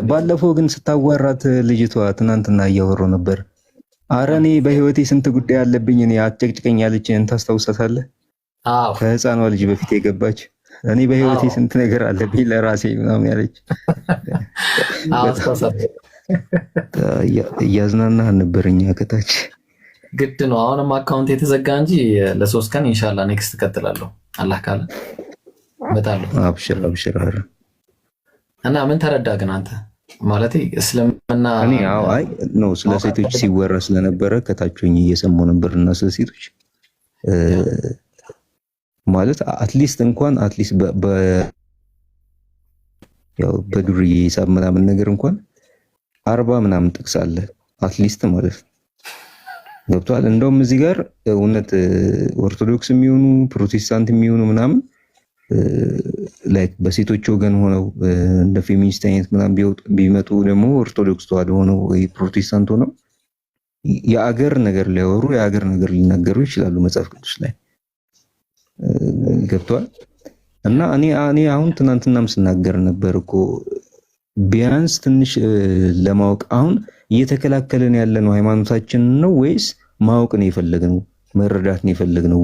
ባለፈው ግን ስታዋራት ልጅቷ ትናንትና እያወራሁ ነበር። አረ እኔ በህይወቴ ስንት ጉዳይ አለብኝ እኔ አትጨቅጭቀኝ ያለችን ታስታውሳታለህ? አዎ ከህፃኗ ልጅ በፊት የገባች እኔ በህይወቴ ስንት ነገር አለብኝ ለራሴ ምናምን ያለች እያዝናናህ ነበር። እኛ ከታች ግድ ነው። አሁንም አካውንት የተዘጋ እንጂ ለ3 ቀን ኢንሻአላህ ኔክስት እቀጥላለሁ አላህ ካለ እመጣለሁ። አብሽር አብሽር። እና ምን ተረዳ ግን አንተ ማለት እስልምና እኔ አይ ነው ስለ ሴቶች ሲወራ ስለነበረ ከታችኝ እየሰማሁ ነበር። እና ስለ ሴቶች ማለት አትሊስት ያው በዱርዬ ሂሳብ ምናምን ነገር እንኳን 40 ምናምን ጥቅስ አለ አትሊስት ማለት ገብቷል። እንደውም እዚህ ጋር እውነት ኦርቶዶክስ የሚሆኑ ፕሮቴስታንት የሚሆኑ ምናምን ላይክ በሴቶች ወገን ሆነው እንደ ፌሚኒስት አይነት ምናምን ቢመጡ ደግሞ ኦርቶዶክስ ተዋህዶ ሆነው ወይ ፕሮቴስታንት ሆነው የአገር ነገር ሊያወሩ የአገር ነገር ሊናገሩ ይችላሉ መጽሐፍ ቅዱስ ላይ ገብቷል። እና እኔ አሁን ትናንትናም ስናገር ነበር እኮ ቢያንስ ትንሽ ለማወቅ አሁን እየተከላከለን ያለነው ሃይማኖታችን ነው ወይስ ማወቅ ነው የፈለግነው መረዳት ነው የፈለግነው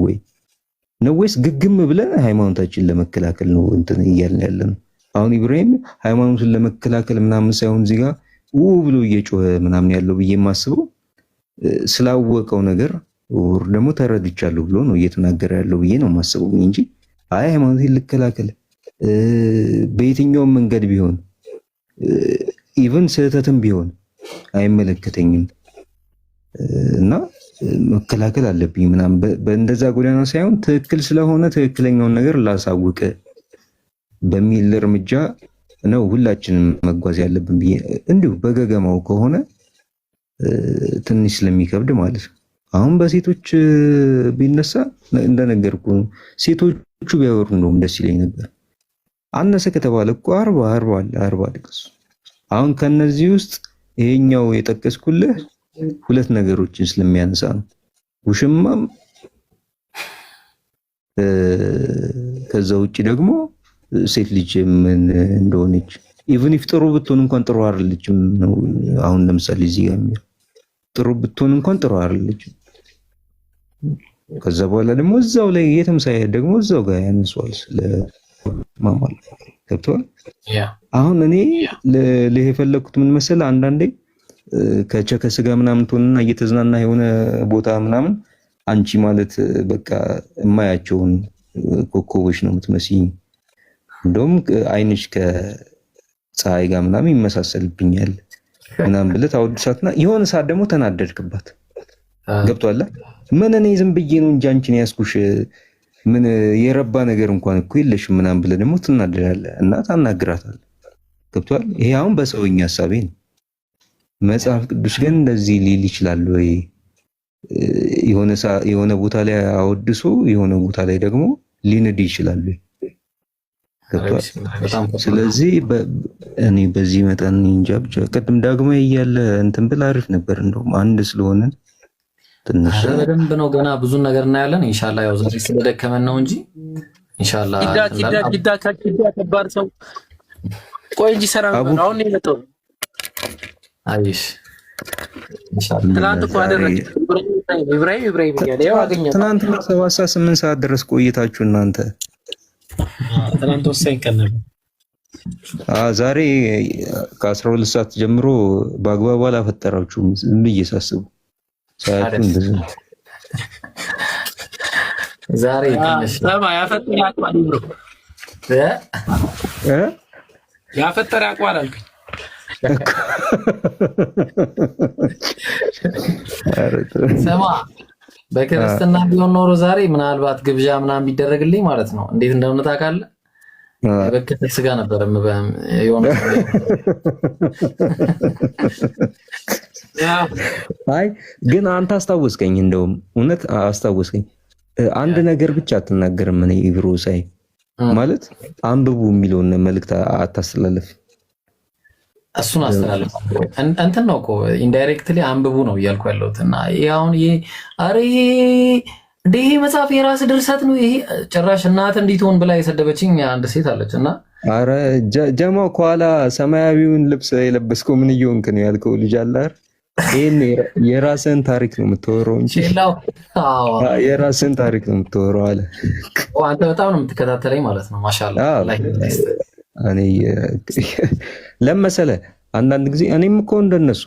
ወይስ ግግም ብለን ሃይማኖታችን ለመከላከል ነው እንትን እያልን ያለነው? አሁን ኢብራሂም ሃይማኖቱን ለመከላከል ምናምን ሳይሆን እዚህ ጋር ብሎ እየጮኸ ምናምን ያለው ብዬ የማስበው ስላወቀው ነገር ወር ደግሞ ተረድቻለሁ ብሎ ነው እየተናገረ ያለው ብዬ ነው የማስበው እንጂ አይ ሃይማኖቴን ልከላከል በየትኛውም መንገድ ቢሆን ኢቭን ስህተትም ቢሆን አይመለከተኝም እና መከላከል አለብኝ ምናምን በእንደዛ ጎዳና ሳይሆን ትክክል ስለሆነ ትክክለኛውን ነገር ላሳውቅ በሚል እርምጃ ነው ሁላችንም መጓዝ ያለብን ብዬ እንዲሁ በገገማው ከሆነ ትንሽ ስለሚከብድ ማለት ነው። አሁን በሴቶች ቢነሳ እንደነገርኩ ሴቶቹ ቢያወሩ እንደውም ደስ ይለኝ ነበር። አነሰ ከተባለ እኮ 40 ድቅስ አሁን ከነዚህ ውስጥ ይሄኛው የጠቀስኩልህ 2 ነገሮችን ስለሚያነሳ ነው። ውሽማም ከዛ ውጪ ደግሞ ሴት ልጅ ምን እንደሆነች ኢቭን ኢፍ ጥሩ ብትሆን እንኳን ጥሩ አይደለችም ነው። አሁን ለምሳሌ እዚህ ጋር ጥሩ ብትሆን እንኳን ጥሩ አይደለችም። ከዛ በኋላ ደግሞ እዛው ላይ የትም ሳይሄድ ደግሞ እዛው ጋር ያነሷል ስለ ማማል ገብቷል። አሁን እኔ ለየፈለኩት ምን መሰለ አንዳንዴ ከቸከስ ጋር ምናምን ትሆንና እየተዝናና የሆነ ቦታ ምናምን አንቺ ማለት በቃ የማያቸውን ኮከቦች ነው የምትመስይኝ። እንደውም አይንሽ ከፀሐይ ጋር ምናምን ይመሳሰልብኛል ምናምን ብለህ ታወድሳትና የሆነ ሰዓት ደግሞ ተናደድክባት። ገብቷል። ምን እኔ ዝም ብዬ ነው እንጂ አንቺን ያስኩሽ ምን የረባ ነገር እንኳን እኮ የለሽም ምናምን ብለህ ደግሞ ትናደዳለህ እና ታናግራታለህ። ገብቷል። ይሄ አሁን በሰውኛ ሐሳቤ ነው። መጽሐፍ ቅዱስ ግን እንደዚህ ሊል ይችላል ወይ? የሆነ ቦታ ላይ አወድሶ የሆነ ቦታ ላይ ደግሞ ሊንድ ይችላል ወይ? ስለዚህ እኔ በዚህ መጠን እንጃ ብቻ ቅድም ዳግማ እያለ እንትን ብል አሪፍ ነበር። እንደውም አንድ ስለሆነ ትንሽ በደንብ ነው ገና ብዙ ነገር እናያለን። ኢንሻአላህ ያው ዛሬ ስለደከመን ነው እንጂ ኢንሻአላህ ኪዳ ከባድ ሰው ቆይ እንጂ ሰላም ነው። አሁን ነው የመጣው። አይሽ ኢንሻአላህ ትናንት እኮ አደረግን ኢብራሂም ያለ ያው አገኘው። ትናንት 7-8 ሰዓት ድረስ ቆይታችሁ እናንተ ትናንት ወሰን ቀን ነበር። ዛሬ ከ12 ሰዓት ጀምሮ በአግባቡ አላፈጠራችሁም። ዝም ብዬ ሳስቡ ሰዓቱ እንደዚህ ዛሬ ትንሽ ሰማ ያፈጠረ ያቋል ብሎ ያፈጠረ ያቋል አልኩኝ። ሰማ በክርስትና ቢሆን ኖሮ ዛሬ ምናልባት ግብዣ ምናምን ቢደረግልኝ ማለት ነው እንዴት እንደሆነ ታውቃለህ? በከተ ስጋ ነበር የሆነ አይ ግን አንተ አስታወስከኝ፣ እንደውም እውነት አስታወስከኝ። አንድ ነገር ብቻ አትናገርም። እኔ ኢብሮ ሳይ ማለት አንብቡ የሚለውን መልእክት አታስተላልፍ። እሱን አስተላልፍ እንትን ነው እኮ ኢንዳይሬክትሊ አንብቡ ነው እያልኩ ያለሁት። እና አሁን ይሄ አሬ እንደ ይሄ መጽሐፍ የራስ ድርሰት ነው ይሄ ጭራሽ እናት እንዲትሆን ብላ የሰደበችኝ አንድ ሴት አለች። እና አረ ጀማው ከኋላ ሰማያዊውን ልብስ የለበስከው ምን እየሆንክ ነው ያልከው ልጅ አለ አይደል? ይሄን የራስን ታሪክ ነው የምትወረው እንጂ የራስን ታሪክ ነው የምትወረው አለ። አንተ በጣም ነው የምትከታተለኝ ማለት ነው። ማሻአላ እኔ ለመሰለ አንዳንድ ጊዜ እኔም እኮ እንደነሱ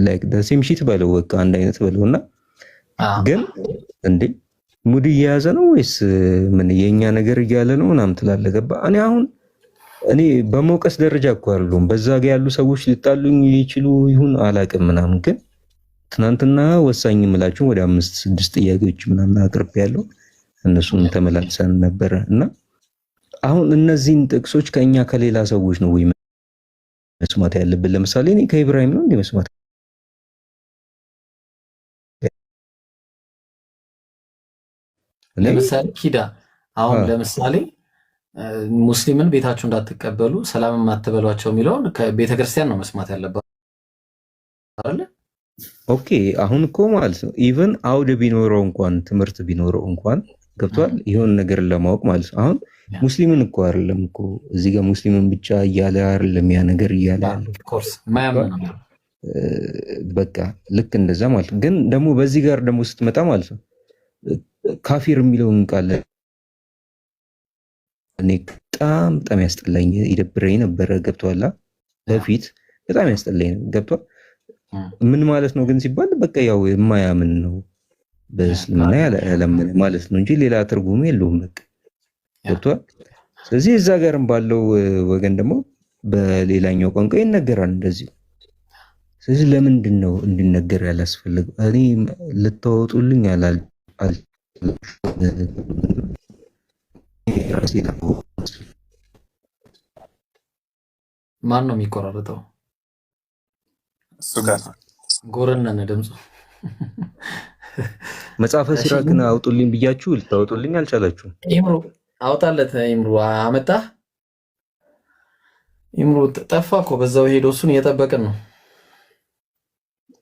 ላይክ ሴም ሺት በለው በቃ አንድ አይነት በለውና ግን እንዴ ሙድ እየያዘ ነው ወይስ ምን የኛ ነገር እያለ ነው ምናምን ትላለህ። ገባ እኔ በመውቀስ ደረጃ እኮ አይደለም በዛ ጋር ያሉ ሰዎች ሊጣሉኝ ይችሉ ይሁን አላውቅም ምናምን፣ ግን ትናንትና ወሳኝ ምላችሁ ወደ 5-6 ጥያቄዎች ምናምን አቅርቤ ያለው እነሱን ተመላልሰን ነበረ እና አሁን እነዚህን ጥቅሶች ከኛ ከሌላ ሰዎች ነው ወይ መስማት ያለብን? ለምሳሌ እኔ ከኢብራሂም ነው እንዴ መስማት? ለምሳሌ ኪዳ አሁን ለምሳሌ ሙስሊምን ቤታችሁ እንዳትቀበሉ ሰላም ማትበሏቸው የሚለውን ከቤተክርስቲያን ነው መስማት ያለበት አይደል? ኦኬ አሁን እኮ ማለት ነው ኢቭን አውድ ቢኖረው እንኳን ትምህርት ቢኖረው እንኳን ገብቷል ይሁን ነገር ለማወቅ ማለት ነው። አሁን ሙስሊምን እኮ አይደለም እኮ እዚህ ጋር ሙስሊምን ብቻ እያለ አይደለም ያ ነገር እያለ ያለው ኦፍ ኮርስ ማያምን ነው በቃ ልክ እንደዛ ማለት ግን ደግሞ በዚህ ጋር ደግሞ ስትመጣ ማለት ነው ካፊር የሚለውን ቃል እኔ በጣም ያስጠላኝ ይደብረኝ ነበረ። ገብቷላ በፊት በጣም ያስጠላኝ ገብቷል። ምን ማለት ነው ግን ሲባል በቃ ያው የማያምን ነው በእስልምና ያለምን ማለት ነው እንጂ ሌላ ትርጉም የለውም በቃ ገብቷል። ስለዚህ እዛ ጋርም ባለው ወገን ደግሞ በሌላኛው ቋንቋ ይነገራል እንደዚህ። ስለዚህ ለምንድን ነው እንዲነገር ያላስፈልገው? እኔ ልታወጡልኝ ማን ነው የሚቆራረጠው? እሱ ጋር ጎረነነ ድምፁ። መጽሐፈ ሲራክን አውጡልኝ ብያችሁ ልታወጡልኝ አልቻላችሁም። ኢምሩ አውጣለት። ኢምሩ አመጣ። ኢምሩ ጠፋ እኮ በዛው ሄዶ እሱን እየጠበቅን ነው።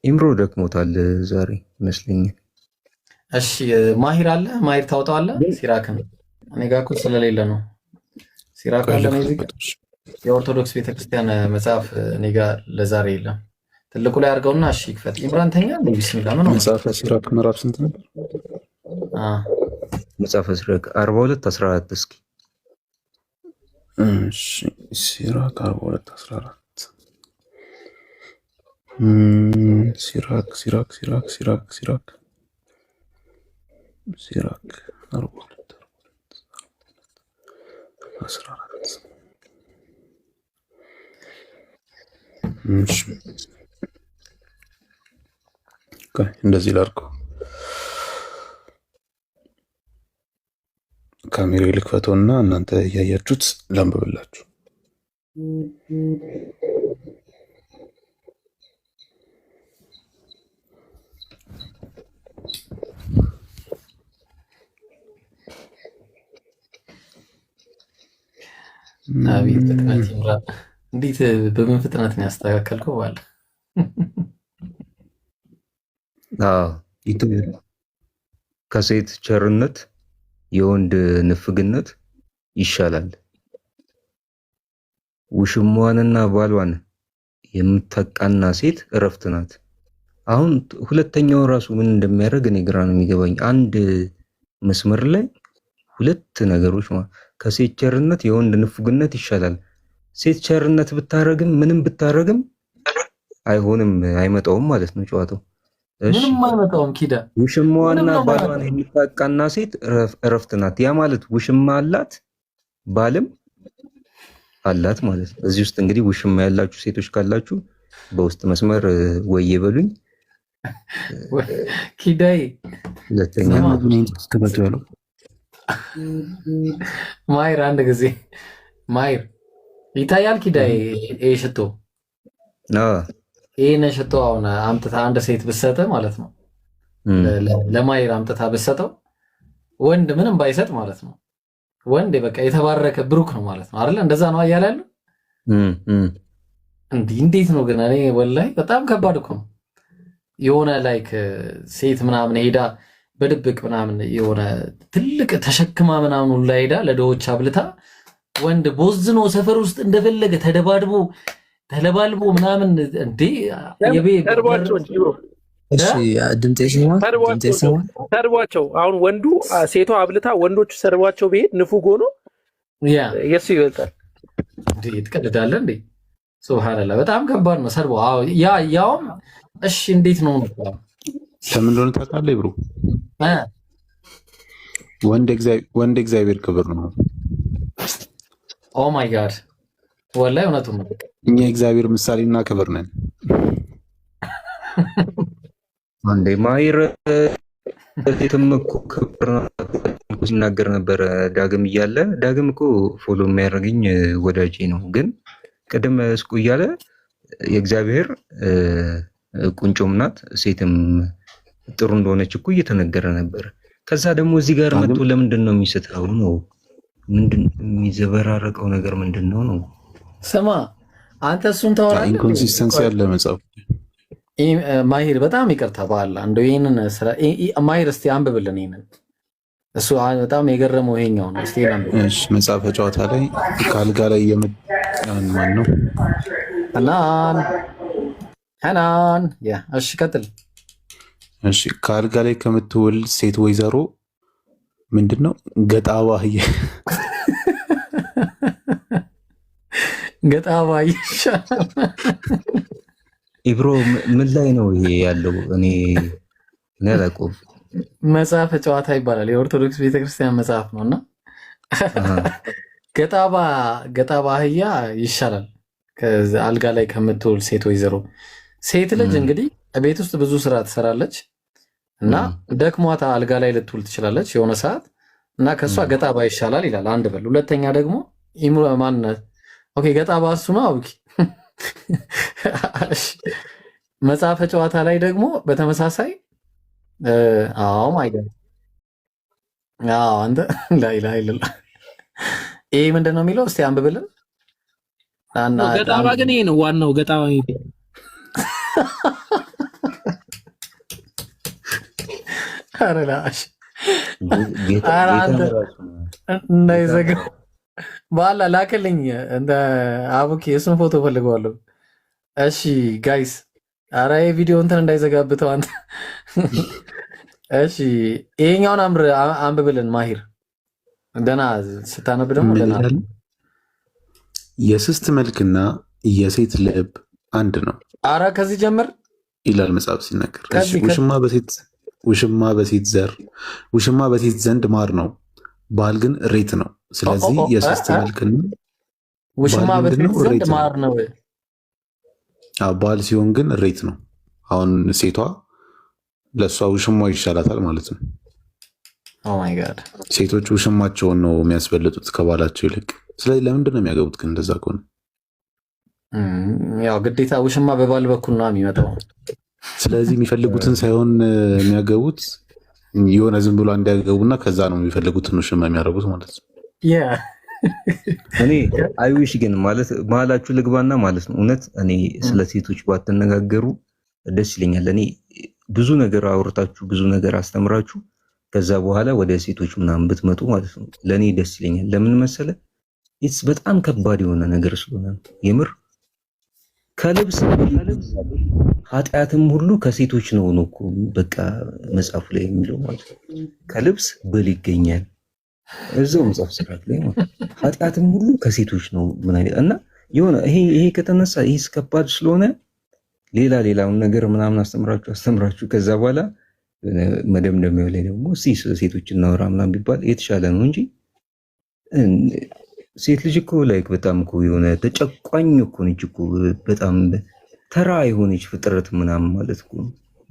ኢምሩ ደክሞታል ዛሬ ይመስለኛል። እሺ ማሂር አለ። ማሂር ታውጣዋለህ ሲራክን? እኔ ጋር እኮ ስለሌለ ነው። ሲራክ አለ ነው እዚህ የኦርቶዶክስ ቤተክርስቲያን መጽሐፍ እኔ ጋር ለዛሬ የለም። ትልቁ ላይ አድርገውና እሺ ክፈት። ኢምራን ተኛ። ቢስሚላህ ምን ነው መጽሐፈ ሲራክ ምዕራፍ ስንት ነበር? መጽሐፈ ሲራክ 42:14 እስኪ እሺ ሲራክ 42:14 ሲራክ 42:14 እሺ እንደዚህ ላድርገው። ካሜራ ልክፈተውና እናንተ እያያችሁት ላንብብላችሁ። አቤት ፍጥነት ይምራ! እንዴት በምን ፍጥነት ነው ያስተካከልከው? ባለ ከሴት ቸርነት የወንድ ንፍግነት ይሻላል። ውሽሟንና ባሏን የምትቀና ሴት እረፍት ናት። አሁን ሁለተኛው ራሱ ምን እንደሚያደርግ እኔ ግራ ነው የሚገባኝ። አንድ መስመር ላይ ሁለት ነገሮች ከሴት ቸርነት የወንድ ንፍግነት ይሻላል። ሴት ቸርነት ብታረግም ምንም ብታረግም አይሆንም፣ አይመጣውም ማለት ነው ጨዋታው። ምንም አይመጣውም። ኪዳ ውሽማዋና ባሏን የምትቀና ሴት እረፍት ናት። ያ ማለት ውሽማ አላት ባልም አላት ማለት ነው። እዚህ ውስጥ እንግዲህ ውሽማ ያላችሁ ሴቶች ካላችሁ በውስጥ መስመር ወይዬ በሉኝ። ኪዳይ ሁለተኛ ተበጃለሁ። ማይር አንድ ጊዜ ማይር ይታያል። ኪዳይ ይሄ ሽቶ ይሄን ሽቶ አሁን አምጥታ አንድ ሴት ብትሰጥ ማለት ነው ለማይር አምጥታ ብትሰጠው ወንድ ምንም ባይሰጥ ማለት ነው ወንድ በቃ የተባረከ ብሩክ ነው ማለት ነው አይደል? እንደዛ ነው አያለ ያለው። እንዴት ነው ግን? እኔ ወላሂ በጣም ከባድ እኮ ነው። የሆነ ላይክ ሴት ምናምን ሄዳ በድብቅ ምናምን የሆነ ትልቅ ተሸክማ ምናምን ሁላ ሄዳ ለድሆች አብልታ ወንድ ቦዝኖ ሰፈር ውስጥ እንደፈለገ ተለባልቦ ምናምን እንዴ ሰርቧቸው አሁን ወንዱ ሴቷ አብልታ ወንዶቹ ሰርቧቸው ቢሄድ ንፉግ ሆኖ የሱ ይበልጣል። ትቀልዳለህ እንዴ? ሱብሃንአላህ በጣም ከባድ ነው። ሰርቦ ያውም እሺ እንዴት ነው ለምን እንደሆነ ታውቃለህ ብሩ? ወንድ እግዚአብሔር ክብር ነው። ኦ ማይ ጋድ ወላሂ እውነቱን ነው። እኛ እግዚአብሔር ምሳሌና ክብር ነን። አንዴ ማይር የተመኩ ክብር ሲናገር ነበር ዳግም እያለ ዳግም እኮ ፎሎ የሚያደርገኝ ወዳጄ ነው። ግን ቅድም እስኩ እያለ የእግዚአብሔር ቁንጮም ናት ሴትም ጥሩ እንደሆነች እኮ እየተነገረ ነበር። ከዛ ደግሞ እዚህ ጋር መጥቶ ለምንድን ነው የሚስተው ነው? ምንድን የሚዘበራረቀው ነገር ምንድን ነው ነው? ስማ አንተ እሱን ታወራለህ። ኢንኮንሲስተንሲ ያለ መጽሐፍ ማሂር በጣም ይቅርታ በአላህ እንደው ይሄንን ማሂር እስቲ አንብብልን ይሄንን። እሱ በጣም የገረመው ይሄኛው ነው። እስቲ እሺ መጽሐፈ ጨዋታ ላይ ከአልጋ ላይ የመጣን ማን ነው? ሐናን ያ እሺ ቀጥል። እሺ ከአልጋ ላይ ከምትውል ሴት ወይዘሮ ምንድነው ገጣባ ይሻላል። ኢብሮ ምን ላይ ነው ይሄ ያለው? እኔ አላውቀውም። መጽሐፈ ጨዋታ ይባላል። የኦርቶዶክስ ቤተክርስቲያን መጽሐፍ ነውና ገጣባ አህያ ይሻላል ከአልጋ ላይ ከምትውል ሴት ወይዘሮ። ሴት ልጅ እንግዲህ ቤት ውስጥ ብዙ ስራ ትሰራለች እና ደክሟታ አልጋ ላይ ልትውል ትችላለች የሆነ ሰዓት እና ከሷ ገጣባ ይሻላል ይላል። አንድ በል። ሁለተኛ ደግሞ ማንነት ኦኬ ገጣባ እሱ ነው አውቂ። መጽሐፈ ጨዋታ ላይ ደግሞ በተመሳሳይ ማይ ጋድ አንተ ላኢላሃ ኢለላህ ይሄ ምንድን ነው የሚለው? እስቲ አንብብልን። ገጣባ ግን ይሄ ነው ዋናው ገጣባ አረላሽ እንዳይዘጋው በኋላ ላክልኝ እንደ አቡኪ እሱን ፎቶ ፈልገዋለሁ። እሺ ጋይስ አረ የቪዲዮ እንትን እንዳይዘጋብተው አንተ። እሺ ይሄኛውን አንብብልን ማሂር። ደህና ስታነብ ደግሞ ደህና የስስት መልክና የሴት ልብ አንድ ነው። አረ ከዚህ ጀምር ይላል መጽሐፍ ሲናገር። ውሽማ በሴት ዘንድ ማር ነው፣ ባል ግን እሬት ነው። ስለዚህ የስስት መልክና ውሽማ በሴት ዘንድ ማር ነው፣ ባል ሲሆን ግን እሬት ነው። አሁን ሴቷ ለእሷ ውሽማ ይሻላታል ማለት ነው። ኦ ማይ ጋድ ሴቶች ውሽማቸውን ነው የሚያስበልጡት ከባላቸው ይልቅ። ስለዚህ ለምንድን ነው የሚያገቡት ግን? እንደዛ ከሆነ ያው ግዴታ ውሽማ በባል በኩል ነው የሚመጣው። ስለዚህ የሚፈልጉትን ሳይሆን የሚያገቡት የሆነ ዝም ብሎ እንዲያገቡና ከዛ ነው የሚፈልጉትን ውሽማ የሚያደርጉት ማለት ነው። እኔ አይዊሽ ግን ማለት መሀላችሁ ልግባና ማለት ነው እውነት እኔ ስለ ሴቶች ባትነጋገሩ ደስ ይለኛል። እኔ ብዙ ነገር አውርታችሁ ብዙ ነገር አስተምራችሁ ከዛ በኋላ ወደ ሴቶች ምናምን ብትመጡ ማለት ነው ለእኔ ደስ ይለኛል። ለምን መሰለ? ኢትስ በጣም ከባድ የሆነ ነገር ስለሆነ የምር ከልብስ ኃጢአትም ሁሉ ከሴቶች ነው እኮ በቃ መጽሐፉ ላይ የሚለው ማለት ነው። ከልብስ ብል ይገኛል እዛው መጽሐፍ ስራት ላይ ማለት ኃጢአትም ሁሉ ከሴቶች ነው ምን አይነት እና የሆነ ይሄ ከተነሳ ይሄ ከባድ ስለሆነ ሌላውን ነገር ምናምን አስተምራችሁ ከዛ በኋላ መደምደሚያው ላይ ደግሞ ሴቶች እናወራ ምናምን ቢባል የተሻለ ነው እንጂ ሴት ልጅ እኮ ላይክ በጣም እኮ የሆነ ተጨቋኝ እኮ ነች እኮ በጣም ተራ የሆነች ፍጥረት ምናምን ማለት እኮ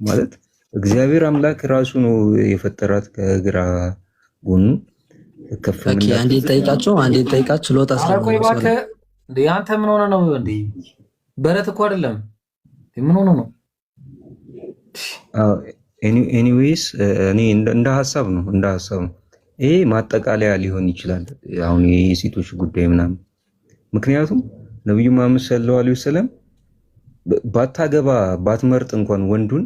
ማለት እግዚአብሔር አምላክ ራሱ ነው የፈጠራት ከግራ ጎኑ ከፈም እንዴ አንዴ ጠይቃችሁ ሎታ ቆይ እባክህ እንዴ አንተ ምን ሆነ ነው እንዴ? በረት እኮ አይደለም ምን ሆነ ነው? ኤኒዌይስ እኔ እንደ ሐሳብ ነው ይሄ ማጠቃለያ ሊሆን ይችላል አሁን የሴቶች ጉዳይ ምናምን። ምክንያቱም ነብዩ መሐመድ ሰለላሁ ዐለይሂ ወሰለም ባታገባ ባትመርጥ እንኳን ወንዱን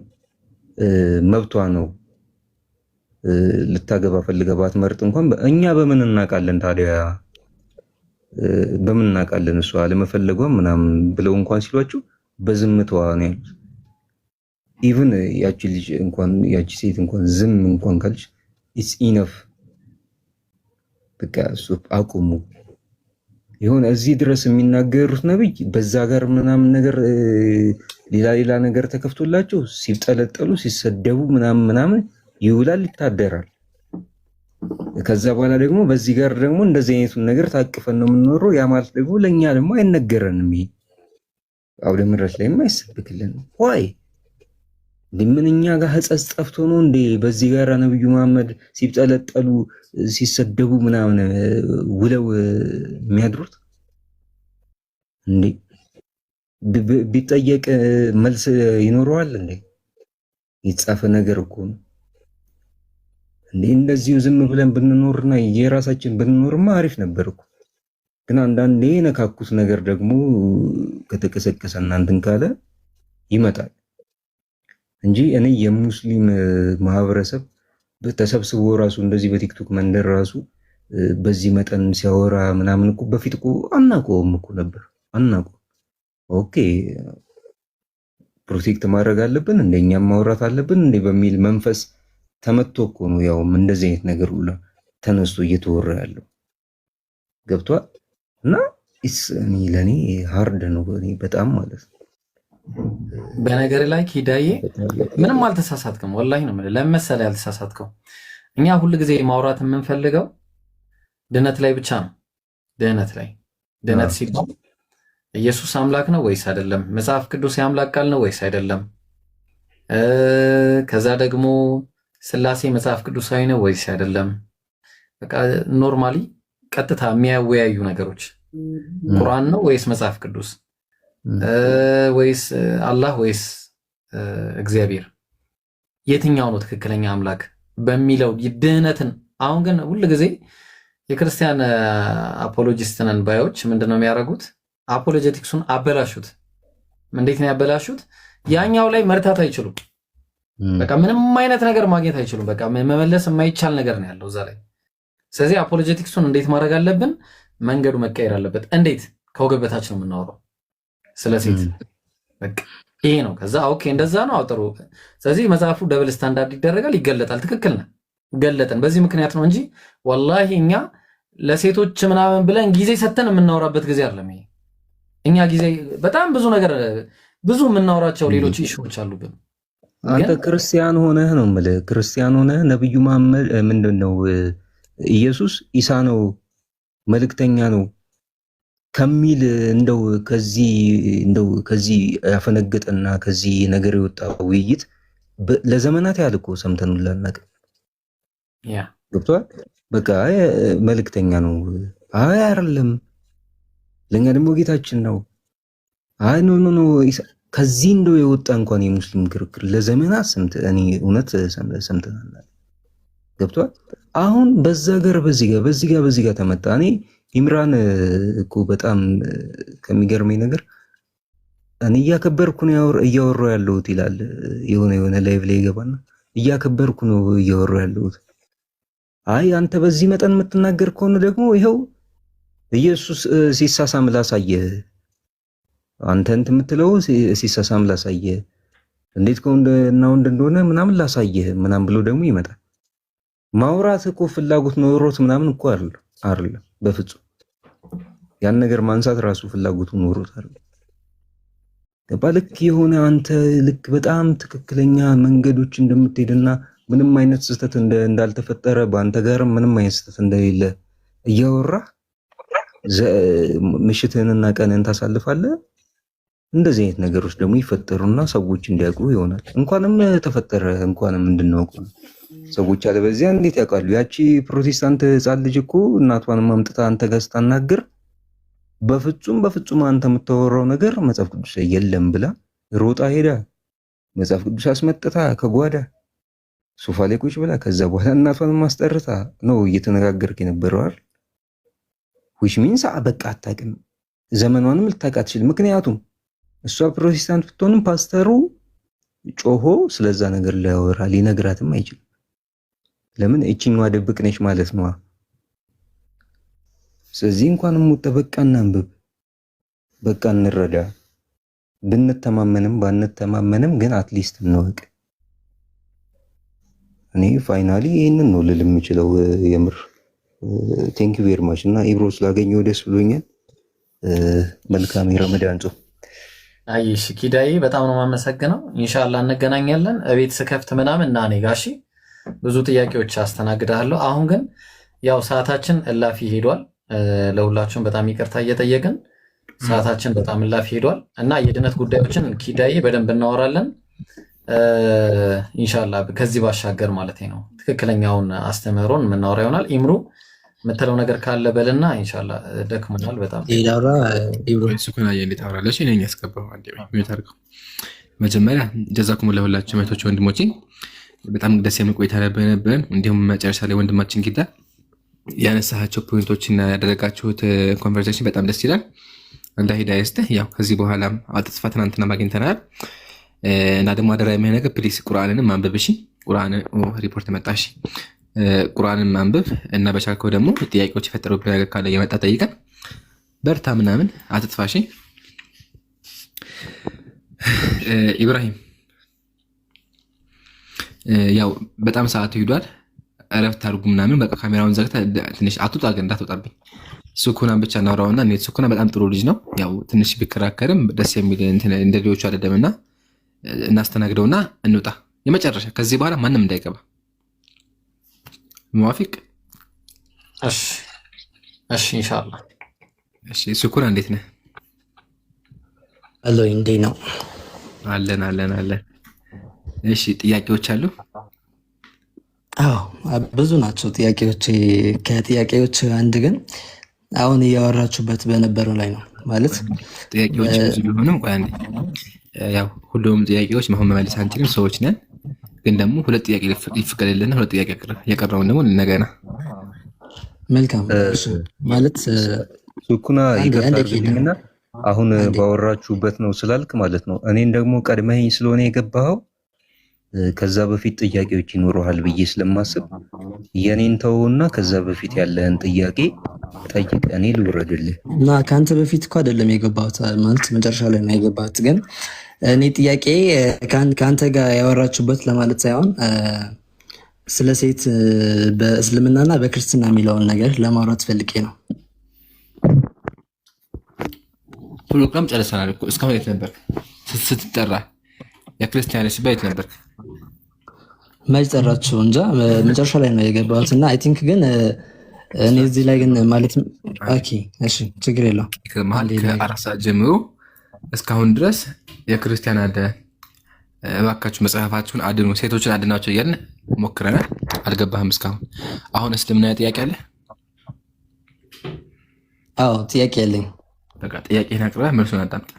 መብቷ ነው ልታገባ ፈልገባት መርጥ እንኳን እኛ በምን እናውቃለን ታዲያ? በምን እናውቃለን እሷ አለመፈለጓን ምናምን ብለው እንኳን ሲሏቸው በዝምታዋ ነው ያሉት። ኢቭን ያቺ ልጅ እንኳን ያቺ ሴት እንኳን ዝም እንኳን ካልሽ ኢትስ ኢነፍ በቃ እሱ አቁሙ። የሆነ እዚህ ድረስ የሚናገሩት ነብይ በዛ ጋር ምናምን ነገር ሌላ ነገር ተከፍቶላቸው ሲጠለጠሉ ሲሰደቡ ምናምን ይውላል ይታደራል። ከዛ በኋላ ደግሞ በዚህ ጋር ደግሞ እንደዚህ አይነቱን ነገር ታቅፈን ነው የምንኖረው። ያ ማለት ደግሞ ለኛ ደግሞ አይነገረንም። ይሄ አውደ ምሕረት ላይ የማይሰብክልን ወይ ለምንኛ ጋር ህጸጽ ጠፍቶ ነው እንዴ? በዚህ ጋር ነብዩ መሐመድ ሲጠለጠሉ ሲሰደቡ ምናምን ውለው የሚያድሩት እንዴ? ቢጠየቅ መልስ ይኖረዋል እንዴ? የተጻፈ ነገር እኮ ነው እንዴ። እንደዚሁ ዝም ብለን ብንኖርና የራሳችን ብንኖርማ አሪፍ ነበር እኮ። ግን አንዳንዴ ነካኩት ነገር ደግሞ ከተቀሰቀሰ እናንተን ካለ ይመጣል እንጂ እኔ የሙስሊም ማህበረሰብ ተሰብስቦ ራሱ እንደዚህ በቲክቶክ መንደር ራሱ በዚህ መጠን ሲያወራ ምናምን እኮ በፊት እኮ አናውቀውም እኮ ነበር። አናውቀው ኦኬ ፕሮቴክት ማድረግ አለብን እንደኛም ማውራት አለብን እንደ በሚል መንፈስ ተመቶ እኮ ነው ያው እንደዚህ አይነት ነገር ሁሉ ተነስቶ እየተወራ ያለው ገብቷል። እና እኔ ለኔ ሃርድ ነው በጣም ማለት ነው። በነገር ላይ ኪዳዬ ምንም አልተሳሳትክም። ወላሂ ነው ማለት ለምሳሌ ያልተሳሳትከው እኛ ሁሉ ጊዜ ማውራት የምንፈልገው ድነት ላይ ብቻ ነው። ድነት ሲባል ኢየሱስ አምላክ ነው ወይስ አይደለም? መጽሐፍ ቅዱስ የአምላክ ቃል ነው ወይስ አይደለም? ከዛ ደግሞ ስላሴ መጽሐፍ ቅዱሳዊ ነው ወይስ አይደለም? በቃ ኖርማሊ ቀጥታ የሚያወያዩ ነገሮች ቁርአን ነው ወይስ መጽሐፍ ቅዱስ ወይስ አላህ ወይስ እግዚአብሔር የትኛው ነው ትክክለኛ አምላክ በሚለው ድህነትን። አሁን ግን ሁሉ ጊዜ የክርስቲያን አፖሎጂስት ነን ባዮች ምንድነው የሚያደርጉት? አፖሎጀቲክሱን አበላሹት። እንዴት ነው ያበላሹት? ያኛው ላይ መርታት አይችሉም። በቃ ምንም አይነት ነገር ማግኘት አይችሉም። በቃ መመለስ የማይቻል ነገር ነው ያለው እዛ ላይ። ስለዚህ አፖሎጀቲክሱን እንዴት ማድረግ አለብን? መንገዱ መቀየር አለበት። እንዴት? ከወገብ በታች ነው የምናወራው ስለ ሴት። በቃ ይሄ ነው። ከዛ ኦኬ እንደዛ ነው አጥሩ። ስለዚህ መጽሐፉ ደብል ስታንዳርድ ይደረጋል፣ ይገለጣል። ትክክል ነው፣ ገለጠን። በዚህ ምክንያት ነው እንጂ ወላሂ እኛ ለሴቶች ምናምን ብለን ጊዜ ሰተን የምናወራበት ጊዜ አይደለም ይሄ። እኛ ጊዜ በጣም ብዙ የምናወራቸው ሌሎች ኢሹዎች አሉብን። አንተ ክርስቲያን ሆነህ ነው የምልህ፣ ክርስቲያን ሆነህ ነብዩ መሐመድ ምንድነው ኢየሱስ ኢሳ ነው መልእክተኛ ነው ከሚል እንደው ከዚህ ያፈነገጠና ከዚህ ነገር የወጣ ውይይት ለዘመናት ያህል እኮ ሰምተንላ እናውቅ። ያ ገብቶሃል? በቃ መልእክተኛ ነው። አይ አይደለም፣ ለኛ ደግሞ ጌታችን ነው። አይ ኖ ከዚህ እንደው የወጣ እንኳን የሙስሊም ክርክር ለዘመናት እኔ እውነት ሰምተናል። ገብቶሃል? አሁን በዛ ጋር በዚህ ጋር ተመጣ። እኔ ኢምራን እኮ በጣም ከሚገርመኝ ነገር እኔ እያከበርኩ ነው እያወራሁ ያለሁት ይላል። የሆነ ላይቭ ላይ ይገባና እያከበርኩ ነው እያወራሁ ያለሁት። አይ አንተ በዚህ መጠን የምትናገር ከሆነ ደግሞ ይኸው ኢየሱስ ሲሳሳም ላሳየህ፣ አንተ እንትን የምትለው ሲሳሳም ላሳየህ፣ እንዴት ከወንድና ወንድ እንደሆነ ምናምን ላሳየህ ምናምን ብሎ ደግሞ ይመጣል። ማውራት እኮ ፍላጎት ኖሮት ምናምን እኮ አይደለም በፍጹም። ያን ነገር ማንሳት ራሱ ፍላጎቱ ኖሮት አይደለም። ልክ የሆነ አንተ ልክ በጣም ትክክለኛ መንገዶች እንደምትሄድና ምንም አይነት ስህተት እንዳልተፈጠረ በአንተ ጋርም ምንም አይነት ስህተት እንደሌለ እያወራህ ምሽትህንና ቀንህን ታሳልፋለህ። እንደዚህ አይነት ነገሮች ደግሞ ይፈጠሩና ሰዎች እንዲያውቁ ይሆናል። እንኳንም ተፈጠረ እንኳንም እንድናውቁ ሰዎች አለበዚያ እንዴት ያውቃሉ? ያቺ ፕሮቴስታንት ሕፃን ልጅ እኮ እናቷንም አምጥታ አንተ ጋር ስታናግር በፍጹም አንተ የምታወራው ነገር መጽሐፍ ቅዱስ የለም ብላ ሮጣ ሄዳ መጽሐፍ ቅዱስ አስመጥታ ከጓዳ ሶፋ ላይ ቁጭ ብላ ከዛ በኋላ እናቷንም ማስጠርታ ነው እየተነጋገርክ የነበረው አይደል? which means በቃ አታውቅም፣ ዘመኗንም ልታውቅ አትችልም። ምክንያቱም እሷ ፕሮቴስታንት ብትሆንም ፓስተሩ ጮሆ ስለዛ ነገር ሊያወራ ሊነግራትም አይችልም። ለምን እቺኛዋ ድብቅ ነች ማለት ነው። ስለዚህ እንኳንም በቃ እናንብብ፣ በቃ እንረዳ። ብንተማመንም ባንተማመንም ግን አትሊስት እንወቅ። እኔ ፋይናሊ ይሄንን ነው ልል የምችለው። የምር ቴንክ ዩ ቬሪ ማች እና ኢብሮ ስላገኘው ደስ ብሎኛል። መልካም የረመዳን ጾም። አይሽ ኪዳዬ በጣም ነው የማመሰግነው። ኢንሻአላህ እንገናኛለን። እቤት ስከፍት ምናምን እና እኔ ጋሺ ብዙ ጥያቄዎች አስተናግዳለሁ። አሁን ግን ያው ሰዓታችን እላፊ ሄዷል። ለሁላችሁም በጣም ይቅርታ እየጠየቅን ሰዓታችን በጣም እላፊ ሄዷል እና የድነት ጉዳዮችን ኪዳዬ በደንብ እናወራለን ኢንሻአላህ። ከዚህ ባሻገር ማለት ነው ትክክለኛውን አስተምህሮን የምናወራ ይሆናል። ኢምሩ የምትለው ነገር ካለ በልና ኢንሻአላህ። ደክሞናል በጣም ይዳራ ኢብሮ ሱኩና እንዴት አወራለሽ? እኔ ያስገባው አንዴ ሚዩት አድርገው። መጀመሪያ ጀዛኩም ለሁላችሁ እህቶቼ ወንድሞቼ፣ በጣም ደስ የሚል ቆይታ ነበረን። እንዲሁም መጨረሻ ላይ ወንድማችን ጊዳ ያነሳቸው ፖይንቶችና ያደረጋችሁት ኮንቨርሴሽን በጣም ደስ ይላል። እንደ ሂዳያ ይስጥህ። ያው ከዚህ በኋላም አጥጥፋ ትናንትና ማግኝተናል እና ደግሞ አደራ የሚሆን ነገር ፕሊስ ቁርአንንም ማንበብ። እሺ ቁርአን ሪፖርት መጣሽ፣ ቁርአንን ማንበብ እና በቻልከው ደግሞ ጥያቄዎች የፈጠሩብህ ነገር ካለ የመጣ ጠይቀን በርታ ምናምን አትጥፋ። እሺ ኢብራሂም ያው በጣም ሰዓቱ ሄዷል። እረፍት አድርጉ ምናምን በቃ ካሜራውን ዘግተህ ትንሽ አትውጣ፣ ግን እንዳትወጣብኝ። ሱኩናን ብቻ እናውራውና እኔ ሱኩና በጣም ጥሩ ልጅ ነው። ያው ትንሽ ቢከራከርም ደስ የሚል እንደ ልጆቹ አይደለምና እናስተናግደውና እንውጣ። የመጨረሻ ከዚህ በኋላ ማንም እንዳይገባ ሙዋፊቅ። እሺ እሺ ኢንሻአላህ። እሺ ሱኩና እንዴት ነህ? አሎ እንዴት ነው? አለን። እሺ ጥያቄዎች አሉ? አዎ ብዙ ናቸው ጥያቄዎች። ከጥያቄዎች አንድ ግን አሁን እያወራችሁበት በነበረው ላይ ነው ማለት ጥያቄዎች ብዙ ቢሆንም ቆይ አንዴ፣ ያው ሁሉም ጥያቄዎች መሆን መመለስ አንችልም፣ ሰዎች ነን። ግን ደግሞ ሁለት ጥያቄ ይፈቀድልና ሁለት ጥያቄ የቀረውን ደግሞ ነገና መልካም ማለት ሱኩና ይገርታልኝና አሁን ባወራችሁበት ነው ስላልክ ማለት ነው። እኔን ደግሞ ቀድመኝ ስለሆነ የገባኸው ከዛ በፊት ጥያቄዎች ይኖሩሃል ብዬ ስለማስብ የኔን ተውና ከዛ በፊት ያለህን ጥያቄ ጠይቅ፣ እኔ ልውረድልህ። እና ከአንተ በፊት እኮ አይደለም የገባሁት ማለት መጨረሻ ላይ ነው የገባሁት። ግን እኔ ጥያቄ ከአንተ ጋር ያወራችሁበት ለማለት ሳይሆን ስለ ሴት በእስልምናና በክርስትና የሚለውን ነገር ለማውራት ፈልጌ ነው። ፕሮግራም ጨርሰናል እኮ። እስካሁን የት ነበር ስትጠራ? የክርስቲያኖች ቤት ነበር። መች ጠራችሁ? እንጃ መጨረሻ ላይ ነው የገባሁት እና አይ ቲንክ ግን እኔ እዚህ ላይ ግን ማለት ኦኬ እሺ ችግር የለውም። ከ4 ሰዓት ጀምሮ እስካሁን ድረስ የክርስቲያን አለ እባካችሁ መጽሐፋችሁን አድኑ፣ ሴቶችን አድናቸው እያልን ሞክረናል። አልገባህም እስካሁን። አሁን እስልምና ጥያቄ አለ? አዎ ጥያቄ አለኝ። በቃ ጥያቄህን አቅርበህ መልሱን አዳምጥ።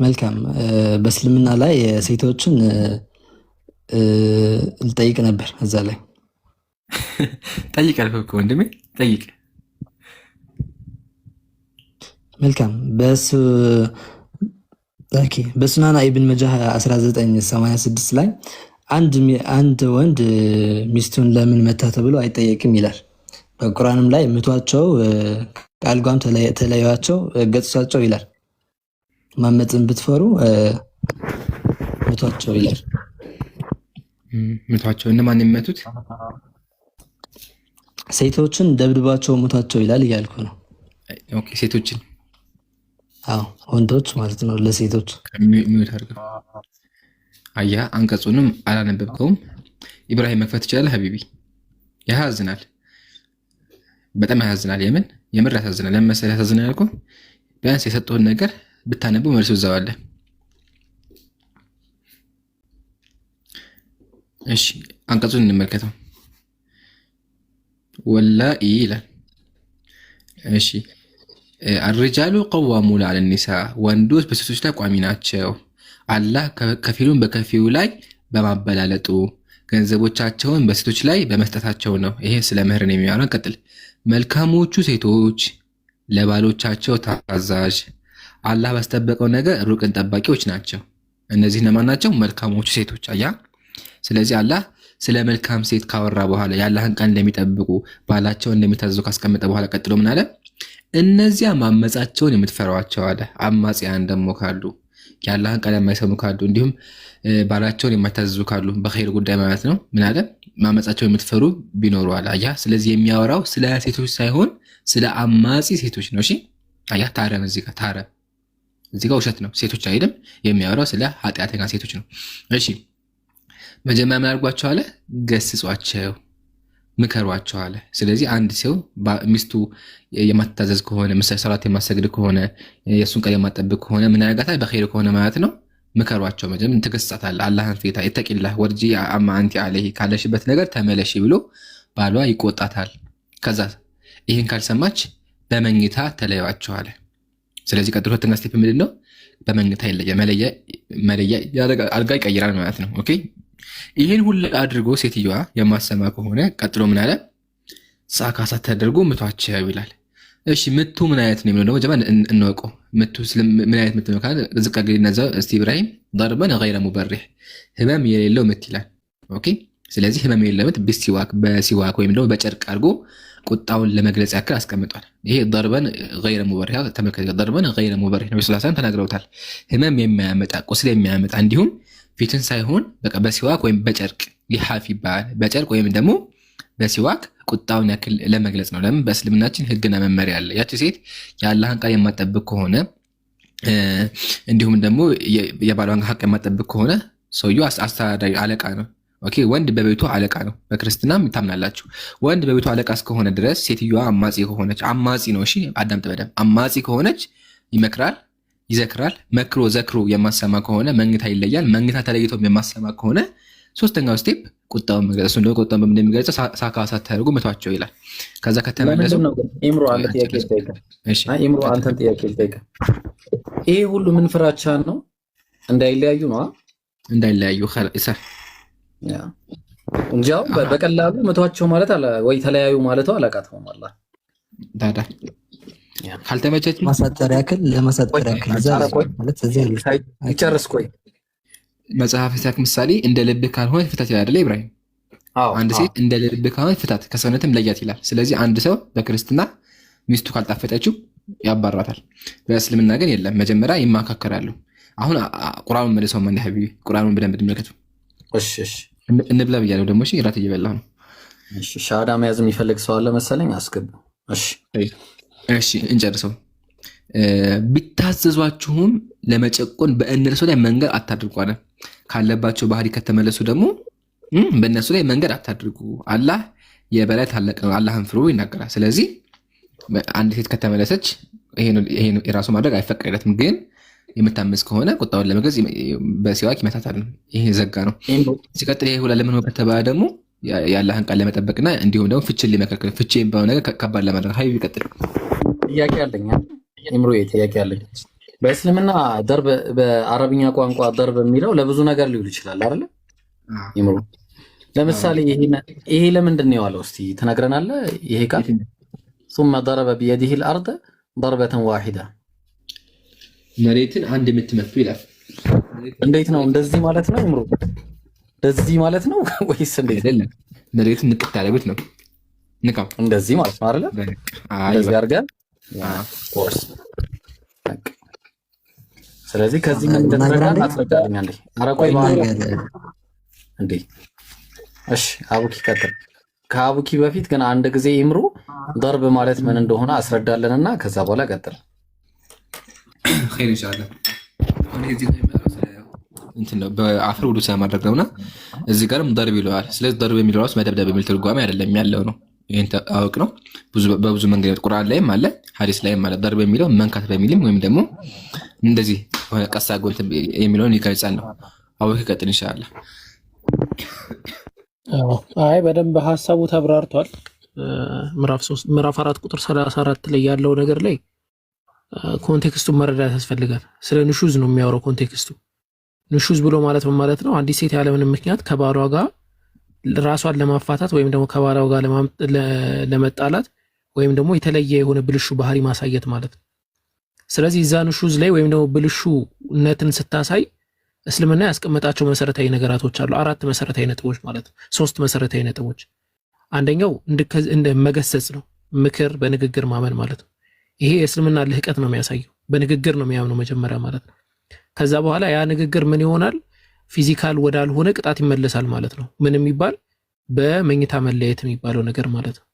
መልካም። በእስልምና ላይ ሴቶችን ልጠይቅ ነበር። እዛ ላይ ጠይቅ አልኩህ እኮ ወንድሜ፣ ጠይቅ። መልካም። በሱናና ኢብን መጃህ 1986 ላይ አንድ ወንድ ሚስቱን ለምን መታ ተብሎ አይጠየቅም ይላል። በቁርአንም ላይ ምቷቸው፣ ቃልጓም ተለያቸው፣ ገጽሷቸው ይላል። ማመፅን ብትፈሩ ምቷቸው ይላል። ምቷቸው እነማን የሚመቱት? ሴቶችን ደብድባቸው ምቷቸው ይላል እያልኩ ነው። ኦኬ ሴቶችን? አዎ ወንዶች ማለት ነው ለሴቶች ሚዩት አድርገው። አያ አንቀጹንም አላነበብከውም። ኢብራሂም መክፈት ይችላል ሀቢቢ። ያሳዝናል፣ በጣም ያሳዝናል። የምር ያሳዝናል። ለምን መሰለህ ያሳዝናል ያልኩህ? ቢያንስ የሰጠውን ነገር ብታነበው መልሱ እዛው አለ። እሺ አንቀጹን እንመልከተው። ወላኢ ይላል። እሺ አርጃሉ ቀዋሙነ ዐለ ኒሳ፣ ወንዶች በሴቶች ላይ ቋሚ ናቸው። አላህ ከፊሉን በከፊሉ ላይ በማበላለጡ ገንዘቦቻቸውን በሴቶች ላይ በመስጠታቸው ነው። ይሄ ስለ ምህርን የሚያወራ ቀጥል። መልካሞቹ ሴቶች ለባሎቻቸው ታዛዥ፣ አላህ ባስጠበቀው ነገር ሩቅን ጠባቂዎች ናቸው። እነዚህ እነማን ናቸው? መልካሞቹ ሴቶች። አያ ስለዚህ አላህ ስለ መልካም ሴት ካወራ በኋላ የአላህን ቃል እንደሚጠብቁ ባላቸውን እንደሚታዘዙ ካስቀመጠ በኋላ ቀጥሎ ምን አለ? እነዚያ ማመጻቸውን የምትፈሯቸው አለ። አማጽያን ደግሞ ካሉ የአላህን ቃል የማይሰሙ ካሉ እንዲሁም ባላቸውን የማይታዘዙ ካሉ በኸይር ጉዳይ ማለት ነው። ምን አለ? ማመጻቸውን የምትፈሩ ቢኖሩ አለ። አያ ስለዚህ የሚያወራው ስለ ሴቶች ሳይሆን ስለ አማጺ ሴቶች ነው። እሺ አያ ታረም እዚህ ጋር ውሸት ነው። ሴቶች አይደለም የሚያወራው ስለ ኃጢአተኛ ሴቶች ነው። እሺ መጀመሪያ ምን አድርጓቸው አለ? ገስጿቸው፣ ምከሯቸው አለ። ስለዚህ አንድ ሰው ሚስቱ የማትታዘዝ ከሆነ ምሳሌ ሰላት የማትሰግድ ከሆነ የእሱን ቃል የማትጠብቅ ከሆነ ምን ያደርጋታል? በኸይር ከሆነ ማለት ነው ምከሯቸው። መጀመሪያ ትገስጻታለህ። አላህን ፍታ፣ ኢተቂላህ ወርጂ አማ አንቲ አለይሂ ካለሽበት ነገር ተመለሺ ብሎ ባሏ ይቆጣታል። ከዛ ይህን ካልሰማች በመኝታ ተለያቸው አለ። ስለዚህ ቀጥሎ ሁለተኛ ስቴፕ ምንድን ነው? በመኝታ መለያ አልጋ ይቀይራል ማለት ነው። ኦኬ ይህን ሁሉ አድርጎ ሴትዮዋ የማሰማ ከሆነ ቀጥሎ ምን አለ? ሳካሳ ተደርጎ ምቷቸው ይላል። እሺ ምቱ ምን አይነት ነው የሚለው ደግሞ ጀማ እንወቀው። ምቱ ምን አይነት ምት ነው ካለ ዝቅ አድርገን እስቲ ኢብራሂም ضربا غير مبرح ህመም የሌለው ምት ይላል። ኦኬ ስለዚህ ህመም የሌለው ምት በሲዋክ ወይም ደግሞ በጨርቅ አድርጎ ቁጣውን ለመግለጽ ያክል አስቀምጧል። ይሄ ضربا غير مبرح ተመልከቱ። ضربا غير مبرح ነው ሰለላሁ ዐለይሂ ወሰለም ተናግረውታል። ህመም የሚያመጣ ቁስል የሚያመጣ እንዲሁም ፊትን ሳይሆን በቃ በሲዋክ ወይም በጨርቅ ሊሐፍ ይባላል። በጨርቅ ወይም ደግሞ በሲዋክ ቁጣውን ያክል ለመግለጽ ነው። ለምን? በእስልምናችን ህግና መመሪያ አለ። ያቺ ሴት የአላህን ቃል የማትጠብቅ ከሆነ እንዲሁም ደግሞ የባሏን ሀቅ የማትጠብቅ ከሆነ ሰውየው አስተዳዳሪ አለቃ ነው። ኦኬ ወንድ በቤቱ አለቃ ነው። በክርስትናም ታምናላችሁ። ወንድ በቤቱ አለቃ እስከሆነ ድረስ ሴትዮዋ አማጺ ከሆነች አማጺ ነው። እሺ አዳምጥ በደምብ። አማጺ ከሆነች ይመክራል፣ ይዘክራል። መክሮ ዘክሮ የማሰማ ከሆነ መኝታ ይለያል። መኝታ ተለይቶም የማሰማ ከሆነ ሶስተኛው ስቴፕ ቁጣውን መግለጽ። እሱ እንደው ቁጣውን በምን እንደሚገልጽ ሳካሳ ተደርጎ መቷቸው ይላል። ከዛ ከተመለሱ ኢምሮ አንተ ጥያቄ ልጠይቅህ። እሺ ኢምሮ አንተን ጥያቄ ልጠይቅህ። ይሄ ሁሉ ምን ፍራቻ ነው? እንዳይለያዩ ነው። እንዳይለያዩ ኸላስ ያ እንጃው በቀላሉ መቷቸው ማለት አለ ወይ ተለያዩ ማለት አላቃተውም። አላህ ዳዳ ካልተመቸች ማሳጠሪያ ያክል ለማሳጠሪያ ያክል ማለት እዚህ ያለ ይጨርስ። ቆይ መጽሐፍ ሲያክ ምሳሌ እንደ ልብህ ካልሆነ ፍታት ይላል አይደል ኢብራሂም? አንድ ሴት እንደ ልብህ ካልሆነ ፍታት ከሰውነትም ለያት ይላል። ስለዚህ አንድ ሰው በክርስትና ሚስቱ ካልጣፈጠችው ያባራታል። በእስልምና ግን የለም። መጀመሪያ ይማካከራሉ። አሁን ቁርአኑን መልሰው ማን ሐቢቢ ቁርአኑን በደንብ ተመልከቱ። እሺ እንብላ ብያለሁ ደግሞ። እሺ እራት እየበላሁ ነው። እሺ ሻዳ መያዝ የሚፈልግ ሰው አለ መሰለኝ አስገቡ። እሺ እንጨርሰው። ቢታዘዟችሁም ለመጨቆን በእነርሱ ላይ መንገድ አታድርጉ አለ። ካለባቸው ባህሪ ከተመለሱ ደግሞ በእነሱ ላይ መንገድ አታድርጉ። አላህ የበላይ ታላቅ ነው፣ አላህን ፍሩ ይናገራል። ስለዚህ አንድ ሴት ከተመለሰች ይሄን የራሱ ማድረግ አይፈቀድለትም። ግን የምታመስ ከሆነ ቁጣውን ለመግለጽ በሲዋክ ይመታታል። ይሄ ዘጋ ነው። ሲቀጥል ይሄ ሁላ ለምን ከተባለ ደግሞ የአላህን ቃል ለመጠበቅና እንዲሁም ደግሞ ፍችን ሊመከልከል ፍች የሚባለው ነገር ከባድ ለማድረግ ሀይብ ይቀጥል። ጥያቄ አለኝ ኢምሮ ጥያቄ አለኝ። በእስልምና ደርብ በአረብኛ ቋንቋ ደርብ የሚለው ለብዙ ነገር ሊውል ይችላል አይደል ኢምሮ? ለምሳሌ ይሄ ለምንድን ነው የዋለው? እስቲ ተናግረናለህ። ይሄ ቃል ثم ضرب بيده الارض ضربة واحدة መሬትን አንድ የምትመቱ ይላል። እንዴት ነው እንደዚህ ማለት ነው ኢምሮ? እንደዚህ ማለት ነው ወይስ እንዴት? አይደለም መሬትን ንቅት ያለበት ነው። ንቃው እንደዚህ ማለት ነው አይደል? እንደዚህ አድርገን ኮርስ። ስለዚህ ከዚህ ምን እንደተረዳን አስረዳኛለህ። ኧረ ቆይ ማለት እንዴ። እሺ አቡኪ ቀጥል። ከአቡኪ በፊት ግን አንድ ጊዜ ኢምሮ ደርብ ማለት ምን እንደሆነ አስረዳለንና ከዛ በኋላ ቀጥል። ኸይር ኢንሻአላህ። እንትን ነው በአፈር ውዱ ስለማድረግ ነውና እዚህ ጋርም ደርብ ይለዋል። ስለዚህ ደርብ የሚለው ራሱ መደብደብ የሚል ትርጓሜ አይደለም ያለው ነው። ይሄን ታውቅ ነው። በብዙ መንገድ ቁርአን ላይም አለ፣ ሐዲስ ላይም አለ። ደርብ የሚለው መንካት በሚልም ወይም ደግሞ እንደዚህ ሆነ ቀሳ ጎንት የሚለውን ይገልጻል ነው። አሁን ከቀጥል ኢንሻአላህ። አይ በደንብ ሐሳቡ ተብራርቷል። ምዕራፍ 4 ቁጥር 34 ላይ ያለው ነገር ላይ ኮንቴክስቱን መረዳት ያስፈልጋል። ስለ ንሹዝ ነው የሚያወራው ኮንቴክስቱ። ንሹዝ ብሎ ማለት ምን ማለት ነው? አንዲት ሴት ያለምንም ምክንያት ከባሏ ጋር ራሷን ለማፋታት ወይም ደግሞ ከባሏ ጋር ለመጣላት ወይም ደግሞ የተለየ የሆነ ብልሹ ባህሪ ማሳየት ማለት ነው። ስለዚህ እዛ ንሹዝ ላይ ወይም ደግሞ ብልሹነትን ስታሳይ እስልምና ያስቀመጣቸው መሰረታዊ ነገራቶች አሉ። 4 መሰረታዊ ነጥቦች ማለት ነው። 3 መሰረታዊ ነጥቦች። አንደኛው እንደ መገሰጽ ነው፣ ምክር በንግግር ማመን ማለት ነው። ይሄ የእስልምና ልህቀት ነው የሚያሳየው። በንግግር ነው የሚያምነው መጀመሪያ ማለት ነው። ከዛ በኋላ ያ ንግግር ምን ይሆናል? ፊዚካል ወዳልሆነ ቅጣት ይመለሳል ማለት ነው። ምን የሚባል በመኝታ መለየት የሚባለው ነገር ማለት ነው።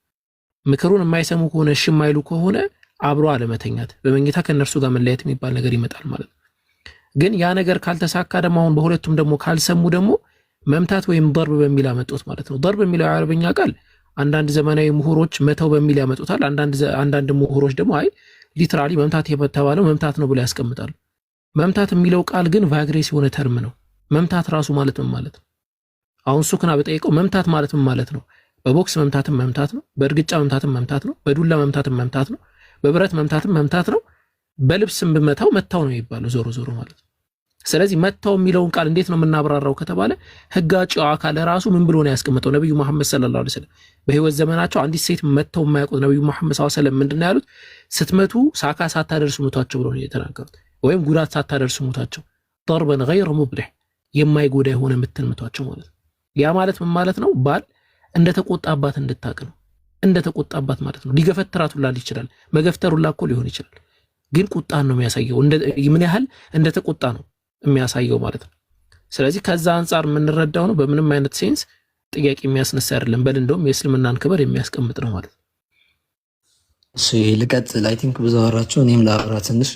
ምክሩን የማይሰሙ ከሆነ እሺ የማይሉ ከሆነ አብሮ አለመተኛት፣ በመኝታ ከነርሱ ጋር መለየት የሚባል ነገር ይመጣል ማለት ነው። ግን ያ ነገር ካልተሳካ ደግሞ አሁን በሁለቱም ደግሞ ካልሰሙ ደግሞ መምታት ወይም ضرب በሚል ያመጡት ማለት ነው። ضرب የሚለው የአረብኛ ቃል አንዳንድ ዘመናዊ ምሁሮች መተው በሚል ያመጡታል። አንዳንድ ምሁሮች ደግሞ አይ ሊትራሊ መምታት የተባለው መምታት ነው ብለው ያስቀምጣሉ። መምታት የሚለው ቃል ግን ቫግሬስ የሆነ ተርም ነው። መምታት ራሱ ማለት ምን ማለት ነው? አሁን ሱክና በጠይቀው መምታት ማለት ምን ማለት ነው? በቦክስ መምታትም መምታት ነው፣ በእርግጫ መምታትም መምታት ነው፣ በዱላ መምታትም መምታት ነው፣ በብረት መምታትም መምታት ነው፣ በልብስም ብመታው መታው ነው የሚባለው ዞሮ ዞሮ ማለት ነው። ስለዚህ መታው የሚለውን ቃል እንዴት ነው የምናብራራው ከተባለ ህግ አውጪው አካል ራሱ ምን ብሎ ነው ያስቀመጠው? ነብዩ መሐመድ ሰለላሁ ዐለይሂ ወሰለም በህይወት ዘመናቸው አንዲት ሴት መተው የማያውቁት ነብዩ መሐመድ ሰለላሁ ዐለይሂ ወሰለም ምንድነው ያሉት? ስትመቱ ሳካ ሳታደርሱ ሙታቸው ብሎ ነው የተናገሩት፣ ወይም ጉዳት ሳታደርሱ ሙታቸው። ضربا غير مبرح የማይጎዳ የሆነ ምትንምቷቸው ማለት ነው። ያ ማለት ምን ማለት ነው? ባል እንደተቆጣባት እንድታቅ ነው። እንደተቆጣባት ማለት ነው። ሊገፈትራት ሁላ ይችላል፣ መገፍተር ሁላ እኮ ሊሆን ይችላል። ግን ቁጣን ነው የሚያሳየው፣ ምን ያህል እንደተቆጣ ነው የሚያሳየው ማለት ነው። ስለዚህ ከዛ አንፃር የምንረዳው ነው። በምንም አይነት ሴንስ ጥያቄ የሚያስነሳ አይደለም፣ በል እንደውም የእስልምናን ክብር የሚያስቀምጥ ነው ማለት ነው። እሺ ልቀጥል። አይ ቲንክ ብዙ አወራችሁ፣ እኔም ላወራ ትንሽ።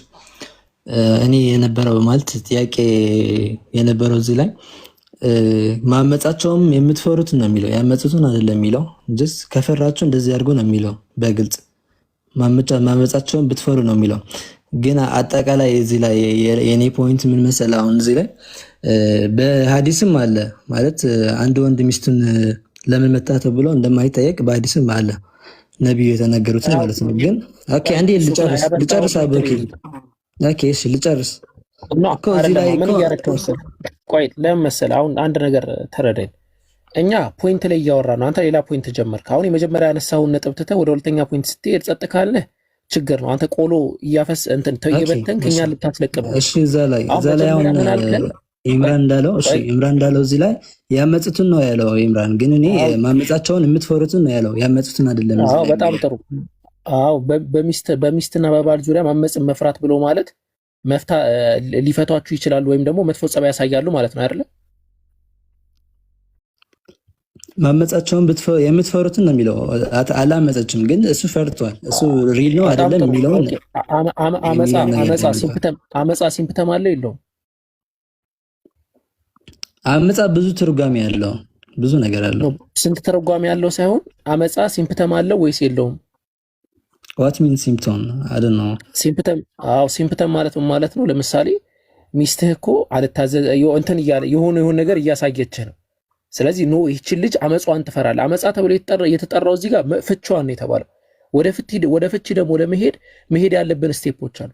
እኔ የነበረው ማለት ጥያቄ የነበረው እዚህ ላይ ማመጻቸውም የምትፈሩት ነው የሚለው፣ ያመጹትን አይደለም የሚለው። ጀስ ከፈራችሁ እንደዚህ አድርጎ ነው የሚለው በግልጽ። ማመጻቸውም ብትፈሩ ነው የሚለው። ግን አጠቃላይ እዚህ ላይ የኔ ፖይንት ምን መሰለህ? አሁን እዚህ ላይ በሐዲስም አለ ማለት አንድ ወንድ ሚስቱን ለምን መታ ተብሎ እንደማይጠየቅ በሐዲስም አለ ነብዩ የተናገሩት ማለት ነው። ግን ኦኬ አንዴ ልጨርስ አብሮኪ። ኦኬ እሺ ልጨርስ እኮ እዚህ ላይ ምን እያደረግህ መሰለህ? ቆይ ለምን መሰለህ? አሁን አንድ ነገር ተረዳኝ። እኛ ፖይንት ላይ እያወራን ነው፣ አንተ ሌላ ፖይንት ጀመርክ። አሁን የመጀመሪያ ያነሳውን ነጥብ ትተህ ወደ ሁለተኛ ፖይንት ስትሄድ ጸጥ ካልነህ ችግር ነው። አንተ ቆሎ እያፈስ እንትን ተየበተን ከኛ ልታስለቅም። እሺ እዛ ላይ አሁን ኢምራን እንዳለው እዚህ ላይ ያመጹትን ነው ያለው ኢምራን። ግን እኔ ማመጻቸውን የምትፈሩትን ነው ያለው፣ ያመጹትን አይደለም። አዎ በጣም ጥሩ። አዎ በሚስትና በባል ዙሪያ ማመጽን መፍራት ብሎ ማለት ሊፈቷችሁ ይችላሉ ወይም ደግሞ መጥፎ ጸባይ ያሳያሉ ማለት ነው አይደለ? ማመጻቸውን የምትፈሩትን ነው የሚለው። አላመጸችም ግን እሱ ፈርቷል። እሱ ሪል ነው አይደለም የሚለው። አመጻ ሲምፕተም አለው የለውም? አመጻ ብዙ ትርጓሜ ያለው ብዙ ነገር አለው። ስንት ትርጓሜ ያለው ሳይሆን አመጻ ሲምፕተም አለው ወይስ የለውም? what means symptom I don't know ሲምፕተም ማለት ነው። ለምሳሌ ሚስትህ እኮ አልታዘዘ እንትን እያለ የሆነ ነገር እያሳየችህ ነው። ስለዚህ ኖ ይህችን ልጅ አመጻዋን ትፈራለህ። አመጻ ተብሎ የተጠራው እዚህ ጋር ፍቿን ነው የተባለው። ወደ ፍቺ ደግሞ መሄድ ያለብን ስቴፖች አሉ።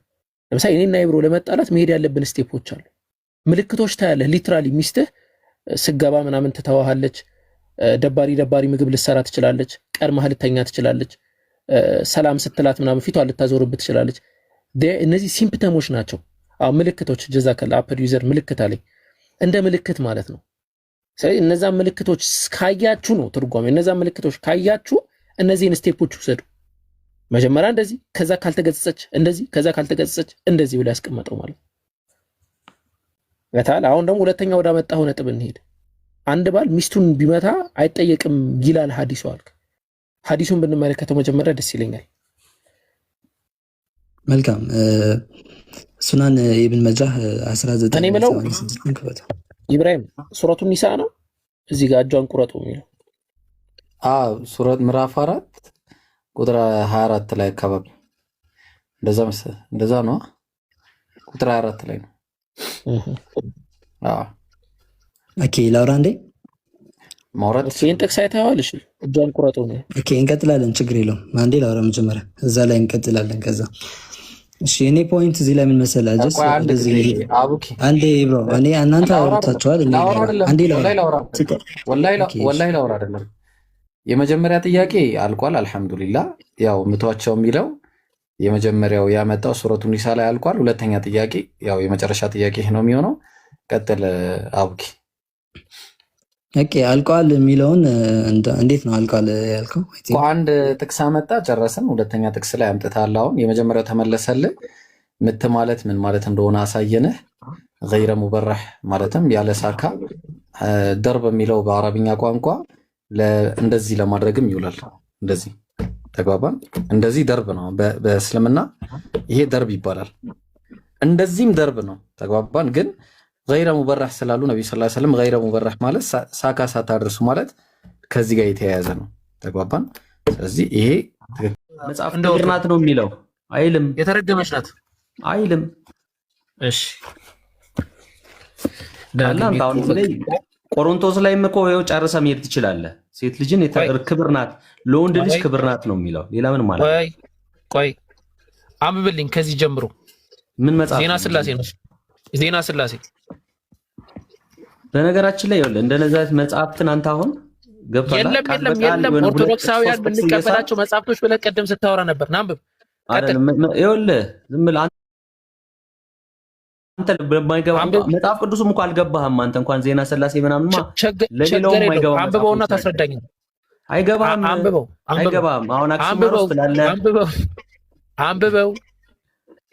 ለምሳሌ እኔና ይብሮ ለመጣላት መሄድ ያለብን ስቴፖች አሉ። ምልክቶች ታያለህ። ሊትራሊ ሚስትህ ስገባ ምናምን ትተዋሃለች። ደባሪ ምግብ ልትሰራ ትችላለች። ቀድማ ልተኛ ትችላለች። ሰላም ስትላት ምናምን ፊቷን ልታዞርብት ትችላለች። እነዚህ ሲምፕተሞች ናቸው። ምልክቶች ጀዛከላ አፐር ዩዘር ምልክት አለኝ እንደ ምልክት ማለት ነው። ስለዚህ እነዛ ምልክቶች ካያችሁ ነው ትርጓሜ። እነዛ ምልክቶች ካያችሁ እነዚህን ስቴፖች ውሰዱ። መጀመሪያ እንደዚህ፣ ከዛ ካልተገጸጸች እንደዚህ፣ ከዛ ካልተገጸጸች እንደዚህ ብሎ ያስቀመጠው ማለት ነው። አሁን ደግሞ ሁለተኛ ወደ አመጣው ነጥብ እንሄድ። አንድ ባል ሚስቱን ቢመታ አይጠየቅም ይላል ሐዲሱ አልክ። ሐዲሱን ብንመለከተው መጀመሪያ ደስ ይለኛል። መልካም ሱናን ኢብን መጃህ 19 እኔ የምለው ኢብራሂም ሱረቱ ኒሳ ነው እዚህ ጋር እጇን ቁረጡ የሚለው ሱረት ምዕራፍ 4 ቁጥር 24 ላይ አካባቢ እንደዛ ነው። ቁጥር 24 ላይ ነው። ኦኬ ላውራ እንዴ ማውራት ይሄን ጥቅስ አይተኸዋል? እሺ እጇን ቁረጡ ነው። ኦኬ እንቀጥላለን፣ ችግር የለውም። አንዴ ላውራ መጀመሪያ፣ እዛ ላይ እንቀጥላለን ከዛ። እሺ እኔ ፖይንት እዚህ ላይ ምን መሰለህ? ጀስ አንዴ ብሮ እኔ እናንተ አውርታችኋል። አንዴ ላውራ ወላሂ ላውራ አይደለም። የመጀመሪያ ጥያቄ አልቋል። አልሐምዱሊላህ ያው ምቷቸው የሚለው የመጀመሪያው ያመጣው ሱረቱ ኒሳ ላይ አልቋል። ሁለተኛ ጥያቄ ያው የመጨረሻ ጥያቄ ነው የሚሆነው። ቀጥል አቡኪ። ኦኬ አልቋል የሚለውን እንዴት ነው አልቋል ያልከው? አንድ ጥቅስ አመጣ ጨረስን። ሁለተኛ ጥቅስ ላይ አምጥታለህ። አሁን የመጀመሪያው ተመለሰልህ። ምት ማለት ምን ማለት እንደሆነ አሳየንህ። ገይረ ሙበረህ ማለትም ያለ ሳካ። ደርብ የሚለው በአረብኛ ቋንቋ እንደዚህ ለማድረግም ይውላል። እንደዚህ ተግባባን። እንደዚህ ደርብ ነው በእስልምና ይሄ ደርብ ይባላል። እንደዚህም ደርብ ነው ተግባባን። ግን ገይረ ሙበረህ ስላሉ ነብዩ ሰለላሁ ዐለይሂ ወሰለም ገይረ ሙበረህ ማለት ሳካ ሳታደርሱ ማለት ከዚህ ጋር የተያያዘ ነው ተግባባን። ስለዚህ ይሄ መጽሐፍ ቅዱስ ናት ነው የሚለው አይልም። የተረገመች ናት አይልም። እሺ ዳላን ታውን ላይ ቆሮንቶስ ላይ እኮ ይኸው ጨርሰህ መሄድ ትችላለህ። ሴት ልጅን ክብር ናት፣ ለወንድ ልጅ ክብር ናት ነው የሚለው። ሌላ ምን ማለት ነው? ቆይ አንብብልኝ ከዚህ ጀምሮ። ምን መጽሐፍ? ዜና ስላሴ ነው። ዜና ስላሴ። በነገራችን ላይ ይኸውልህ እንደነዚህ አይነት መጽሐፍትን አንተ አሁን ገብቶሃል? የለም ኦርቶዶክሳውያን የምንቀበላቸው መጽሐፍቶች ብለህ ቀደም ስታወራ ነበር። ናንብብ። ይኸውልህ ዝም ብለህ አንተ በማይገባ መጽሐፍ ቅዱስም እኮ አልገባህም። አንተ እንኳን ዜና ስላሴ ምናምንማ ለሌላውም አይገባም። አንብበውና ታስረዳኝ። አይገባም። አይገባም። አሁን አክሱም ስላለ አንብበው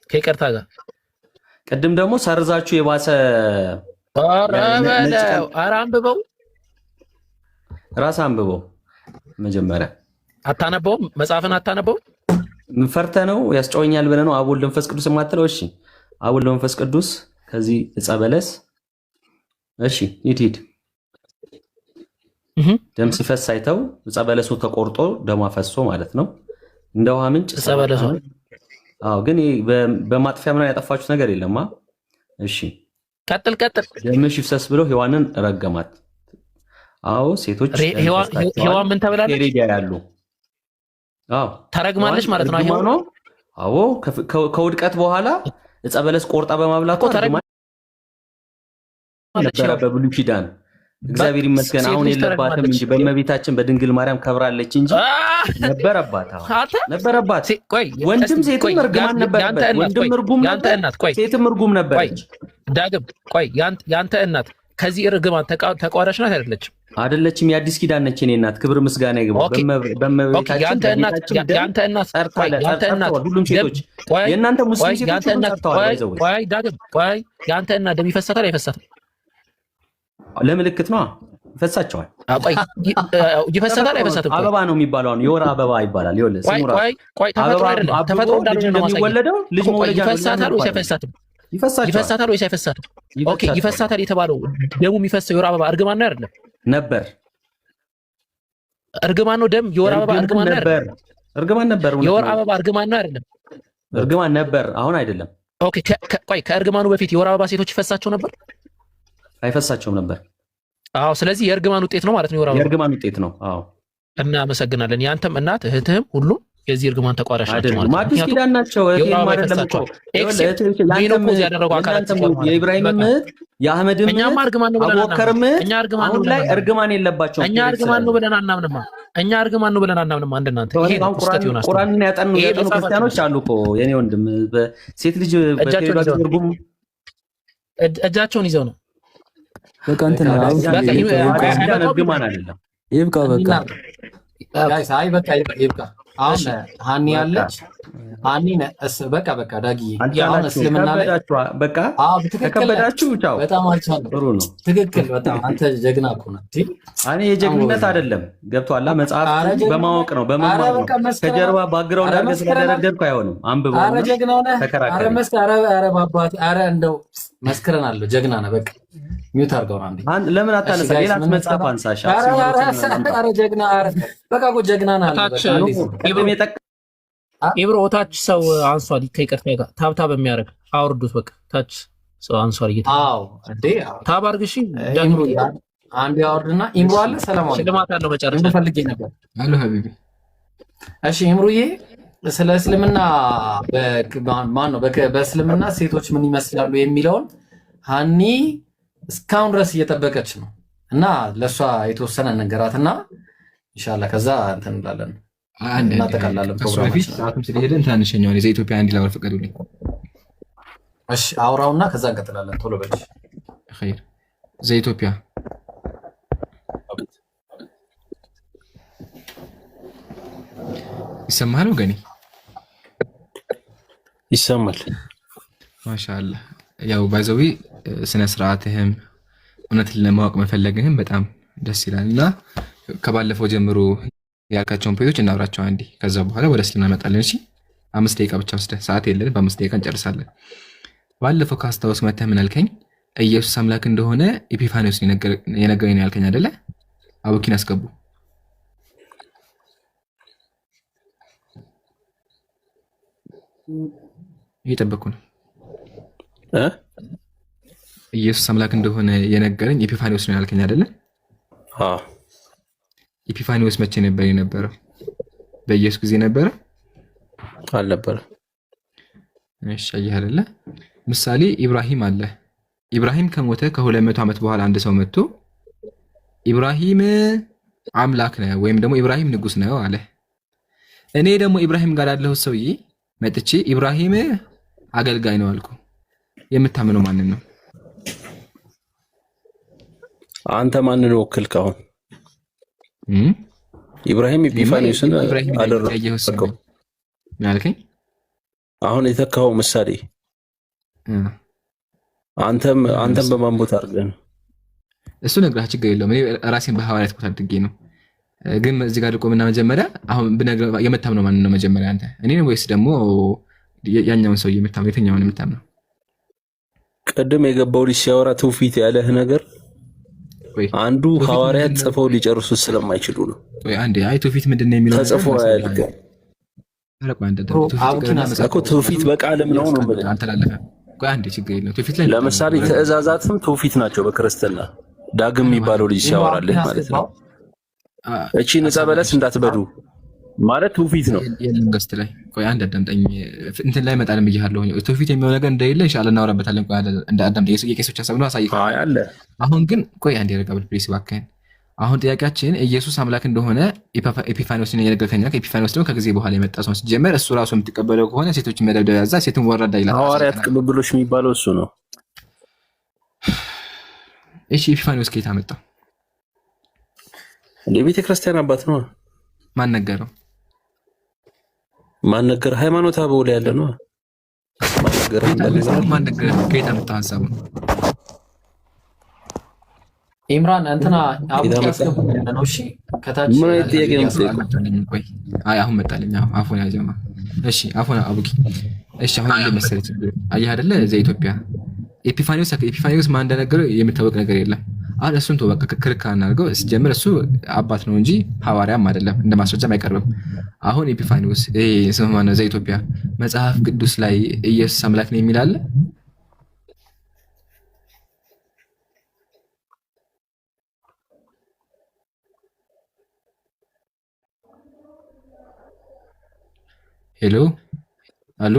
ከይቅርታ ጋር ቅድም ደግሞ ሰርዛችሁ የባሰ ኧረ አንብበው፣ ራስህ አንብበው። መጀመሪያ አታነበውም? መጽሐፍን አታነበውም? ምን ፈርተህ ነው? ያስጨወኛል ብለህ ነው? አብ ወልድ መንፈስ ቅዱስ የማትለው? እሺ አብ ወልድ መንፈስ ቅዱስ ከዚህ ዕፀ በለስ እሺ ሂድ ደም ሲፈስ አይተው ዕፀ በለሱ ተቆርጦ ደሟ ፈሶ ማለት ነው እንደ ውሃ ምንጭ ዕፀ በለሱ። አዎ ግን በማጥፊያ ምናምን ያጠፋችሁት ነገር የለማ። እሺ ቀጥል። ደምሽ ይፍሰስ ብሎ ሔዋንን ረገማት። አዎ ሴቶች ሔዋን ምን ተብላለች? ሄሬዲያ ያሉ አዎ ተረግማለች ማለት ነው። አዎ ከውድቀት በኋላ ዕፀ በለስ ቆርጣ በማብላቷ ነበረ በብሉይ ኪዳን። እግዚአብሔር ይመስገን አሁን የለባትም እንጂ በእመቤታችን በድንግል ማርያም ከብራለች እንጂ ነበረባት። ነበረባት። ወንድም ሴትም እርግማን ነበረበት። ወንድም እርጉም ነበር፣ ሴትም እርጉም ነበረች። ዳግም ቆይ ያንተ እናት ከዚህ እርግማን ተቋዳሽ ናት አይደለችም? አይደለችም። የአዲስ ኪዳን ነች። እኔ እናት ክብር ምስጋና ይግባው። በእመቤታችን ያንተ እናት ሁሉም ሴቶች የእናንተ ሙስሊም ሴቶች ሰርተዋል። ቆይ ዳግም ቆይ ያንተ እናት ደም ይፈሳታል አይፈሳትም? ለምልክት ነው ይፈሳቸዋል። ቆይ ይፈሳታል አይፈሳትም? አበባ ነው የሚባለው። አሁን የወር አበባ ይባላል። ይኸውልህ ስሙ ራሱ ቆይ ተፈጥሮ አይደለም። ተፈጥሮ እንዳልሆነ ነው የሚወለደው ልጅ መውለጃ ነው። ይፈሳታል ወይስ አይፈሳትም? ይፈሳታል ወይስ አይፈሳትም? ኦኬ ይፈሳታል የተባለው ደሙ የሚፈሰው የወር አበባ እርግማን ነው አይደለም? ነበር። እርግማን ነው ደም የወር አበባ እርግማን ነው አይደለም? እርግማን ነበር። የወር አበባ እርግማን ነው አይደለም? እርግማን ነበር። አሁን አይደለም። ኦኬ ቆይ ከእርግማኑ በፊት የወር አበባ ሴቶች ይፈሳቸው ነበር? አይፈሳቸውም ነበር። አዎ ስለዚህ የእርግማን ውጤት ነው ማለት ነው። የወር አበባ የእርግማን ውጤት ነው። አዎ እናመሰግናለን። ያንተም እናት እህትህም ሁሉም የዚህ እርግማን ተቋዳሽ ናቸው ማለት ነው። አዲስ ኪዳን ናቸው። የኢብራሂም እህት የአህመድም አቡበከርም አሁን ላይ እርግማን የለባቸውም። እኛ እርግማን ነው ብለን አናምንማ። እንደናንተ ቁርአንን ያጠኑ ክርስቲያኖች አሉ እኮ የኔ ወንድም። ሴት ልጅ በትርጉም እጃቸውን ይዘው ነው በቃ እንትን እርግማን አይደለም። ይብቃ በቃ አይ በቃ ይብቃ። አሁን ሃኒ ያለች ሃኒ በቃ ዳጊ አሁን እስልምና ላይ በቃ ተከበዳችሁ። ቻው። በጣም አልቻለም። ጥሩ ነው። ትክክል። በጣም አንተ ጀግና እኮ ነህ። እኔ የጀግንነት አይደለም ገብቶሃል። መጽሐፍ በማወቅ ነው በመማር ነው። ከጀርባ ባግራውንድ አድርገህ ስለደረደርኩ አይሆንም። አንብበው። ኧረ ጀግና ነህ። ኧረ ባባቴ ኧረ እንደው መስክረናል። ጀግና ነህ። በቃ ሚውት አድርገው አንዴ። ለምን አታነሳ? ሌላ መጽሐፍ አንሳሻ። ኧረ ጀግና በቃ እኮ ጀግና ነህ። ኢብሮ ታች ሰው አንሷል። ከይቅርታ ጋር ታብታብ የሚያደርግ አውርዱት። በቃ ታች ሰው አንሷል። አዎ እንዴ ታብ አድርግ። እሺ አንዴ አውርድና ኢምሮ አለ። ሰላም አለይኩም። ሽልማት አለው መጨረሻ ፈልጌ ነበር። አሎ ሀቢቢ። እሺ ኢምሩዬ ስለ እስልምና በእስልምና ሴቶች ምን ይመስላሉ የሚለውን ሃኒ እስካሁን ድረስ እየጠበቀች ነው እና ለእሷ የተወሰነ ነገራትና ኢንሻላህ ከዛ እንትን እንላለን እናጠቃላለን። በፊት ሰዓቱም ስለሄደን ትናንሸኛውን የኢትዮጵያ አንድ ላወር ፈቀዱልኝ። እሺ አውራውና ከዛ እንቀጥላለን። ቶሎ በል ኸይር ዘኢትዮጵያ ይሰማሃል ወገኔ? ይሰማል። ማሻአላህ ያው ባይዘዊ ስነ ስርዓትህም እውነትን ለማወቅ መፈለግህም በጣም ደስ ይላል እና ከባለፈው ጀምሮ ያልካቸውን ፖይንቶች እናውራቸው አንዴ፣ ከዛ በኋላ ወደ እስልምና እንመጣለን። እሺ 5 ደቂቃ ብቻ ወስደህ፣ ሰዓት የለንም፣ በ5 ደቂቃ እንጨርሳለን። ባለፈው ካስታወስ መተህ ምን አልከኝ? ኢየሱስ አምላክ እንደሆነ ኤጲፋኒዎስ የነገረኝ ነው ያልከኝ አይደለ? አቡኪን አስገቡ። እየጠበኩ ነው። ኢየሱስ አምላክ እንደሆነ የነገረኝ ኤጲፋኒዎስ ነው ያልከኝ አይደለ? አዎ። ኤጲፋኒዎስ መቼ ነበር የነበረው? በኢየሱስ ጊዜ ነበረ? አልነበረም። እሺ አየህ አይደለ? ምሳሌ ኢብራሂም አለ። ኢብራሂም ከሞተ ከ200 ዓመት በኋላ አንድ ሰው መጥቶ ኢብራሂም አምላክ ነው ወይም ደግሞ ኢብራሂም ንጉስ ነው አለ። እኔ ደግሞ ኢብራሂም ጋር ያለው ሰውዬ መጥቼ ኢብራሂም አገልጋይ ነው አልኩ። የምታምነው ማንን ነው? አንተ ማንን ወክልክ? አሁን ኢብራሂም ኤጲፋኒዎስን አደረገው ያልከኝ አሁን የተካው ምሳሌ አንተም በማን ቦታ አድርገህ ነው? እሱ ነግረህ ችግር የለውም። እኔ ራሴን በሐዋርያት ቦታ አድርጌ ነው። ግን እዚህ ጋር ቆምና መጀመሪያ አሁን ብነግርህ የምታምነው ማንን ነው? መጀመሪያ አንተ እኔ ወይስ ደግሞ ያኛውን ሰው የምታምነው? የትኛውን የምታምነው? ቅድም የገባው ልጅ ሲያወራ ትውፊት ያለህ ነገር አንዱ ሐዋርያት ጽፈው ሊጨርሱት ስለማይችሉ ነው። ወይ አንዴ አይ ትውፊት ምንድነው የሚለው ተጽፎ ያልከ ትውፊት በቃልም ነው ነው ብለህ አልተላለፈ። ቆይ አንዴ ችግር የለውም። ትውፊት ላይ ለምሳሌ ትእዛዛትም ትውፊት ናቸው በክርስትና። ዳግም የሚባለው ልጅ ሲያወራልህ ማለት ነው። እቺ ዕፀ በለስ እንዳትበሉ ማለት ትውፊት ነው። የመንግስት ላይ ቆይ አንድ አዳምጠኝ። እንትን ላይ መጣለም ብያለሁ። ትውፊት የሚለው ነገር እንደሌለ ኢንሻአላህ እናወራበታለን። ቆይ እንደ አዳምጠኝ። የቄሶች ሐሳብ ነው አሳይፈው። አይ አለ። አሁን ግን ቆይ አንዴ ረጋብል ፕሊስ እባክህን። አሁን ጥያቄያችን ኢየሱስ አምላክ እንደሆነ ኤጲፋኒዎስ ነው የነገርከኝ። ኤጲፋኒዎስ ደግሞ ከጊዜ በኋላ የመጣ ሰው ሲጀመር እሱ ራሱ የምትቀበለው ከሆነ ሴቶችን መደብደብ ያዛ ሴትን ወራዳ ይላል። ሐዋርያት ቅብብሎች የሚባለው እሱ ነው። እሺ ኤጲፋኒዎስ ከየት አመጣው? እንደ ቤተ ክርስቲያን አባት ነው። ማን ነገረው? ማን ነገር? ሃይማኖት አበው ላይ ያለ ነው። ማን ነገር? ከየት አመጣው ሐሳቡን? ኢምራን እንትና አቡኪ ያስገቡልኝ ነው። እሺ ከታች ምን ጥያቄ ነው? ቆይ አይ አሁን መጣልኝ። አፉን ያጀማ። እሺ አፉን አቡኪ። እሺ አሁን እንደ መሰለኝ አየህ አይደለ? ዘኢትዮጵያ ኤጲፋኒዎስ ማን እንደነገረው የሚታወቅ ነገር የለም። አሁን እሱን ተው በቃ ክርክር እናድርገው። ሲጀምር እሱ አባት ነው እንጂ ሐዋርያም አይደለም፣ እንደ ማስረጃም አይቀርብም። አሁን ኤጲፋኒዎስ ስሙ ማነው? ዘኢትዮጵያ መጽሐፍ ቅዱስ ላይ ኢየሱስ አምላክ ነው የሚል አለ? ሄሎ አሉ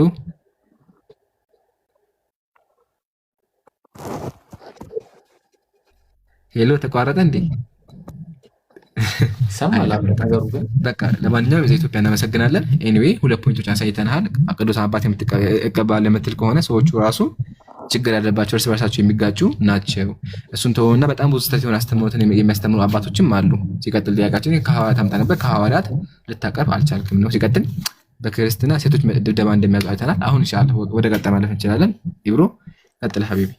ሄሎ ተቋረጠ እንዴ? ሰማላ ነገሩ ግን በቃ ለማንኛውም ዘኢትዮጵያ እናመሰግናለን። ኤኒዌይ 2 ፖይንቶች አሳይተናል። ቅዱስ አባት የምትቀበል የምትል ከሆነ ሰዎቹ ራሱ ችግር ያለባቸው እርስ በርሳቸው የሚጋጩ ናቸው። እሱን ተወውና በጣም ብዙ ስህተት የሆነ አስተምህሮትን የሚያስተምሩ አባቶችም አሉ። ሲቀጥል ጥያቄያችን ከሐዋርያት አምጣ ነበር፣ ከሐዋርያት ልታቀርብ አልቻልክም ነው። ሲቀጥል በክርስትና ሴቶች ድብደባ እንደሚያዙ አይተናል። አሁን ኢንሻአላህ ወደ ቀጣይ ማለፍ እንችላለን። ኢብሮ ቀጥል ሀቢቢ።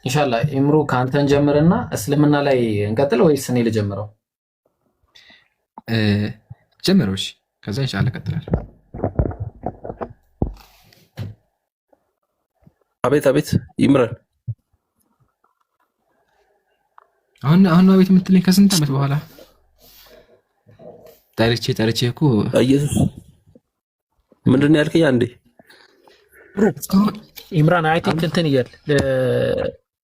ኢንሻአላህ ኢምሩ ከአንተን ጀምርና እስልምና ላይ እንቀጥል ወይስ እኔ ልጀምረው? ጀምረው። እሺ ከዛ ኢንሻአላህ ቀጥላለሁ። አቤት አቤት ይምራል። አሁን አቤት የምትለኝ ከስንት ዓመት በኋላ ጠርቼ እኮ ኢየሱስ ምንድን ነው ያልከኝ? አንዴ ኢምራን አይ ቲንክ እንትን እያል